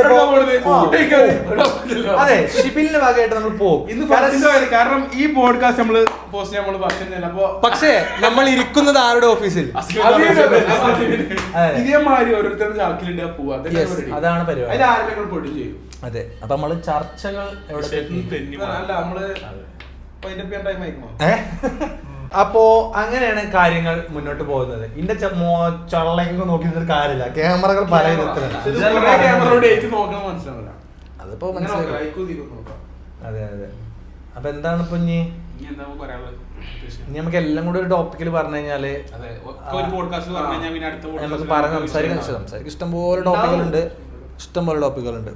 അതെ ഷിപ്പിലിന്റെ ഭാഗമായിട്ട് നമ്മൾ പോകും. കാരണം ഈ പോഡ്കാസ്റ്റ് നമ്മള് പോസ്റ്റ് നമ്മള് പറയുന്നില്ല. പക്ഷേ നമ്മൾ ഇരിക്കുന്നത് ആരുടെ ഓഫീസിൽ ഇതേമാതിരി ഓരോരുത്തരുടെ ചാക്കിലിട്ട് പോവാ. അതാണ് പരിപാടി. അതിൽ ആരെങ്കിലും പൊടി ചെയ്യും. അതെ. അപ്പൊ നമ്മള് ചർച്ചകൾ അപ്പോ അങ്ങനെയാണ് കാര്യങ്ങൾ മുന്നോട്ട് പോകുന്നത്. ഇന്റെ ചള്ളയൊക്കെ നോക്കി കാര്യമില്ല. ക്യാമറകൾ പല അതിപ്പോ അതെ അതെ. അപ്പൊ എന്താണ് ഇപ്പൊ ഇനി നമുക്ക് എല്ലാം കൂടെ ഒരു ടോപ്പിക്കിൽ പറഞ്ഞു കഴിഞ്ഞാല് നമുക്ക് പറഞ്ഞ് സംസാരിക്കാൻ ഇഷ്ടംപോലെ ടോപ്പിക്കുകളുണ്ട്.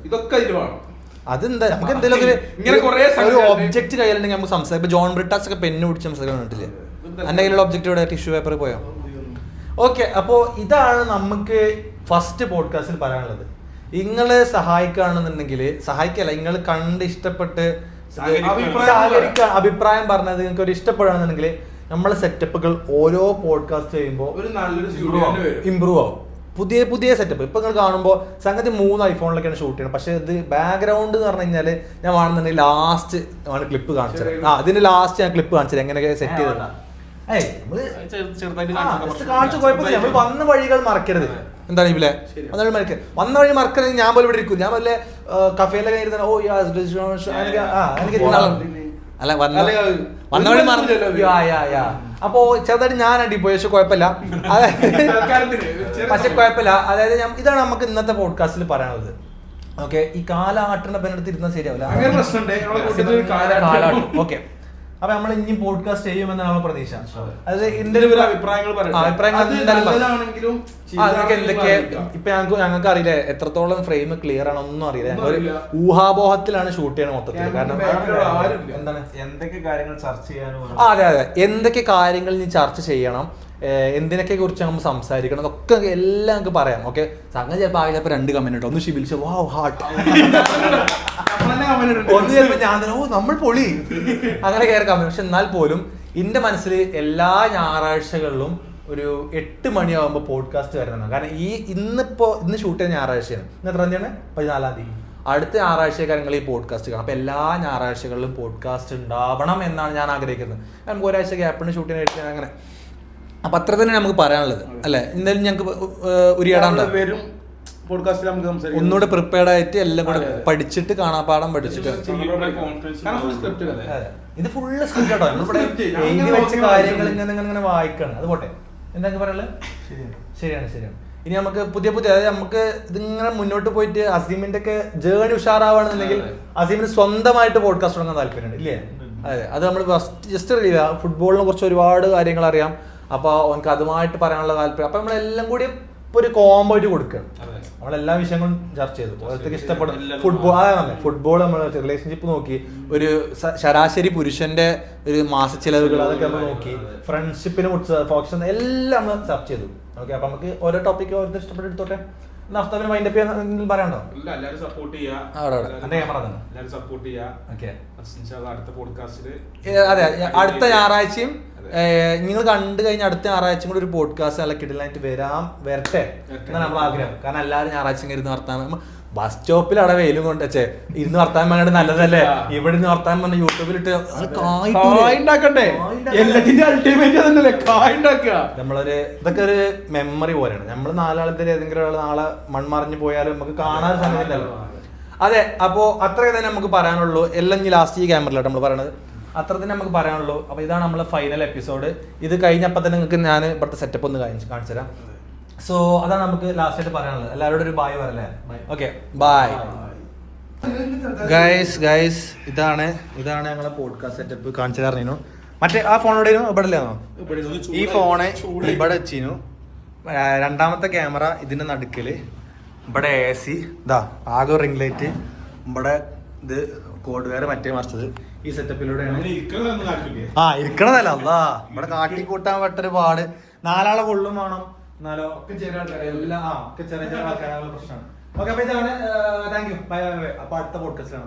ഇതൊക്കെ ഇതിൽ വേണം. അതെന്താ നമുക്ക് എന്തെങ്കിലും ഇങ്ങനെ കുറേ ഒരു സംഗതികളുണ്ട്. ഒബ്ജക്ട് കയ്യിലുണ്ടെങ്കിൽ നമുക്ക് സംസാരിക്കാം. ഇപ്പൊ ജോൺ ബ്രിട്ടാസ് ഒക്കെ പെണ്ണ് പിടിച്ച് സംസാരിക്കാൻ വേണ്ടിയില്ലേ? എന്റെ കയ്യിലുള്ള ഒബ്ജക്റ്റ് ഇവിടെ ടിഷ്യൂ പേപ്പർ പോയോ? ഓക്കെ, അപ്പോൾ ഇതാണ് നമുക്ക് ഫസ്റ്റ് പോഡ്കാസ്റ്റിൽ പറയാനുള്ളത്. നിങ്ങള് സഹായിക്കുകയാണെന്നുണ്ടെങ്കിൽ, സഹായിക്കല്ല, നിങ്ങൾ കണ്ട് ഇഷ്ടപ്പെട്ട് അഭിപ്രായം പറഞ്ഞത് നിങ്ങൾക്ക് ഒരു ഇഷ്ടപ്പെടുകയാണെന്നുണ്ടെങ്കിൽ നമ്മളെ സെറ്റപ്പുകൾ ഓരോ പോഡ്കാസ്റ്റ് ചെയ്യുമ്പോൾ ഒരു നല്ലൊരു സ്റ്റുഡിയോ ഇമ്പ്രൂവ് ആവും. പുതിയ പുതിയ സെറ്റപ്പ് ഇപ്പൊ നിങ്ങൾ കാണുമ്പോൾ സംഗതി 3 ഐഫോണിലൊക്കെയാണ് ഷൂട്ട് ചെയ്യുന്നത്. പക്ഷെ ഇത് ബാക്ക്ഗ്രൗണ്ട് എന്ന് പറഞ്ഞു കഴിഞ്ഞാൽ ഞാൻ വേണമെന്നുണ്ടെങ്കിൽ ലാസ്റ്റ് ആണ് ക്ലിപ്പ് കാണിച്ചത്. ഇതിന്റെ ലാസ്റ്റ് ഞാൻ ക്ലിപ്പ് കാണിച്ചത് എങ്ങനെയൊക്കെ സെറ്റ് ചെയ്തത്. കാണിച്ചു കുഴപ്പമില്ല. നമ്മൾ വന്ന വഴികൾ മറക്കരുത്. എന്താണ് ഇവിടെ വന്ന മറക്കരുത്. വന്ന വഴി മറക്കരുത്. ഞാൻ പോലും ഇവിടെ ഇരിക്കും. ഞാൻ വല്ല കഫേയിലൊക്കെ ഇരുന്ന ഓ അല്ല വന്ന വഴി മറന്നു. അപ്പോ ചെറുതായിട്ട് ഞാൻ അടിപ്പോയി. പക്ഷെ കുഴപ്പമില്ല. പക്ഷെ കുഴപ്പമില്ല. അതായത് ഇതാണ് നമുക്ക് ഇന്നത്തെ പോഡ്കാസ്റ്റിൽ പറയാനുള്ളത്. ഓക്കെ, ഈ കാലാട്ടിന്റെ പേരെടുത്ത് ഇരുന്നാൽ ശരിയാവില്ല. കാലാട്ടും. ഓക്കെ, അപ്പൊ നമ്മൾ ഇനി പോഡ്കാസ്റ്റ് ചെയ്യുമെന്നാണ് നമ്മൾ പ്രതീക്ഷ. അതായത് ഇന്ത്യയിൽ അഭിപ്രായങ്ങൾ എന്തൊക്കെ ഇപ്പൊ ഞങ്ങൾക്ക് അറിയില്ല എത്രത്തോളം ഫ്രെയിം ക്ലിയർ ആണോ ഒന്നും അറിയില്ല. ഞങ്ങൾ ഒരു ഊഹാപോഹത്തിലാണ് ഷൂട്ട് ചെയ്യണത് മൊത്തത്തിൽ. കാരണം എന്താണ് എന്തൊക്കെ കാര്യങ്ങൾ ചർച്ച ചെയ്യാനോ അതെ അതെ എന്തൊക്കെ കാര്യങ്ങൾ ഇനി ചർച്ച ചെയ്യണം, എന്തിനൊക്കെ കുറിച്ച് നമ്മൾ സംസാരിക്കണം, അതൊക്കെ എല്ലാം നമുക്ക് പറയാം. ഓക്കെ, സംഗതി ചിലപ്പോൾ ആകെ ചിലപ്പോൾ 2 കമന്റ് ഉണ്ടോ, ഒന്ന് ഷിബിൽസ് വാവ് ഹാർട്ട്, ഒന്ന് ചിലപ്പോൾ ഞാൻ തന്നെ ഓ നമ്മൾ പൊളി അങ്ങനെ കയറി കമന്റ്. പക്ഷെ എന്നാൽ പോലും എന്റെ മനസ്സിൽ എല്ലാ ഞായറാഴ്ചകളിലും ഒരു 8 മണിയാകുമ്പോൾ പോഡ്കാസ്റ്റ് വരുന്നതാണ്. കാരണം ഇന്ന് ഷൂട്ട് ചെയ്ത ഞായറാഴ്ചയാണ്. ഇന്ന് എത്ര തീയതിയാണ്? 14-ാം തീയതി. അടുത്ത ഞായറാഴ്ച കാര്യങ്ങൾ ഈ പോഡ്കാസ്റ്റ് കാണാം. അപ്പൊ എല്ലാ ഞായറാഴ്ചകളിലും പോഡ്കാസ്റ്റ് ഉണ്ടാവണം എന്നാണ് ഞാൻ ആഗ്രഹിക്കുന്നത്. നമുക്ക് ഒരാഴ്ച ഗ്യാപ്പിന് ഷൂട്ട് ചെയ്യാനായിട്ട് അങ്ങനെ. അപ്പൊ അത്ര തന്നെ നമുക്ക് പറയാനുള്ളത് അല്ലെ. എന്തായാലും ഞങ്ങൾക്ക് വരും പോഡ്കാസ്റ്റിൽ നമുക്ക് സംസാരിക്കാം. ഒന്നുകൂടെ പ്രിപ്പയർഡ് ആയിട്ട് എല്ലാം കൂടെ പഠിച്ചിട്ട് കാണാപ്പാടം പഠിച്ചിട്ട്. ഇത് ഫുള്ള് സ്ക്രിപ്റ്റ് കേട്ടോ. നമ്മളിവിടെ എഴുതി വെച്ച കാര്യങ്ങൾ ഇങ്ങനെ വായിക്കണം. അത് പോട്ടെ, എന്താ പറയുള്ളത്? ശരിയാണ്. ഇനി നമുക്ക് പുതിയ അതായത് നമുക്ക് ഇതിങ്ങനെ മുന്നോട്ട് പോയിട്ട് അസീമിന്റെ ഒക്കെ ജേണി ഉഷാറാവുകയാണെന്നുണ്ടെങ്കിൽ അസീമിന് സ്വന്തമായിട്ട് പോഡ്കാസ്റ്റ് തുടങ്ങാൻ താല്പര്യമുണ്ട് ഇല്ലേ? അതെ, അത് നമ്മൾ ജസ്റ്റ് ഫുട്ബോളിനെ കുറിച്ച് ഒരുപാട് കാര്യങ്ങൾ അറിയാം. അപ്പൊ അവനക്ക് അതുമായിട്ട് പറയാനുള്ള താല്പര്യം. അപ്പൊ നമ്മളെല്ലാം കൂടി ഇപ്പൊ ഒരു കോംബോ ആയിട്ട് കൊടുക്കണം. നമ്മളെല്ലാ വിഷയങ്ങളും ചർച്ച ചെയ്തു. ഓരോരുത്തർക്ക് ഇഷ്ടപ്പെടും ഫുട്ബോൾ. അതാണ് ഫുട്ബോൾ. നമ്മൾ റിലേഷൻഷിപ്പ് നോക്കി, ഒരു ശരാശരി പുരുഷന്റെ ഒരു മാസ ചിലവുകൾ അതൊക്കെ നമ്മൾ നോക്കി, ഫ്രണ്ട്ഷിപ്പിനെ കുറിച്ച് ഫോക്കസ് എല്ലാം നമ്മൾ ചർച്ച ചെയ്തു. ഓക്കെ, അപ്പൊ നമുക്ക് ഓരോ ടോപ്പിക്ക് ഓരോരുത്തർ ഇഷ്ടപ്പെട്ടെടുത്തോട്ടെ. അഫ്താബിന് മൈൻഡ് അപ്പ് ചെയ്യാൻ പറയാനുണ്ടോ? എല്ലാവരും സപ്പോർട്ട് ചെയ്യാം. അടുത്ത പോഡ്കാസ്റ്റില് അതെ, അടുത്ത ഞായറാഴ്ചയും നിങ്ങൾ കണ്ടു കഴിഞ്ഞ അടുത്ത ഞായറാഴ്ചയും കൂടി ഒരു പോഡ്കാസ്റ്റ് നല്ല കിടലായിട്ട് വരട്ടെ എന്നാണ് നമ്മൾ ആഗ്രഹം. കാരണം എല്ലാവരും ഞായറാഴ്ച ഇരുന്ന് വർത്താനം ബസ് സ്റ്റോപ്പിൽ അവിടെ വെയിലും കൊണ്ട് വെച്ചേ ഇരുന്ന് വർത്താനം പറഞ്ഞാൽ നല്ലതല്ലേ? ഇവിടെ നിന്ന് വർത്താനം പറഞ്ഞ യൂട്യൂബിലിട്ട് നമ്മളൊരു ഇതൊക്കെ ഒരു മെമ്മറി പോലെയാണ്. നമ്മൾ 4 ആളത്തിൽ ഏതെങ്കിലും ഒരാൾ നാളെ മൺമറിഞ്ഞു പോയാലും നമുക്ക് കാണാൻ സമയമില്ലല്ലോ. അതെ, അപ്പോ അത്രയൊക്കെ തന്നെ നമുക്ക് പറയാനുള്ളൂ. എല്ലാം ഇനി ലാസ്റ്റ് ഈ ക്യാമറയിലായിട്ട് നമ്മൾ പറയണത് അത്ര തന്നെ നമുക്ക് പറയാനുള്ളൂ. അപ്പൊ ഇതാണ് നമ്മളെ ഫൈനൽ എപ്പിസോഡ്. ഇത് കഴിഞ്ഞപ്പോൾ തന്നെ നിങ്ങൾക്ക് ഞാൻ ഇവിടുത്തെ സെറ്റപ്പ് ഒന്ന് കാണിച്ചു തരാം. സോ അതാണ് നമുക്ക് ലാസ്റ്റ് ആയിട്ട് പറയാനുള്ളത്. എല്ലാവരോടും ഒരു ബായ് പറയല്ലേ? Okay, bye guys. ഇതാണ് ഞങ്ങളെ പോഡ്കാസ്റ്റ് സെറ്റപ്പ് കാണിച്ചു തരുന്നു. മറ്റേ ആ ഫോണോടെ ഇവിടെ ഇല്ലാന്നോ? ഈ ഫോണ് ഇവിടെ വെച്ചിരുന്നു. 2ാമത്തെ ക്യാമറ ഇതിന്റെ നടുക്കല്. ഇവിടെ AC, ഇതാ ആകെ റിംഗ് ലൈറ്റ്. ഇവിടെ ഇത് കോഡ് വേറെ മറ്റേ മറിച്ചത്. ഈ സെറ്റപ്പിലൂടെയാണ് ഇരിക്കണതല്ല. അല്ലാ, ഇവിടെ കാട്ടിക്കൂട്ടാൻ പറ്റൊരു പാട്. 4 ആളെ കൊള്ളും വേണം. എന്നാലോ ഒക്കെ ചെറിയ ആൾക്കാർ എല്ലാം ചെറിയ ആൾക്കാരാണ് പ്രശ്നമാണ്. ഓക്കെ, അപ്പൊ ഇതാണ്. Thank you. ബൈ. അപ്പൊ അടുത്ത പോഡ്കാസ്റ്റിലാണ്.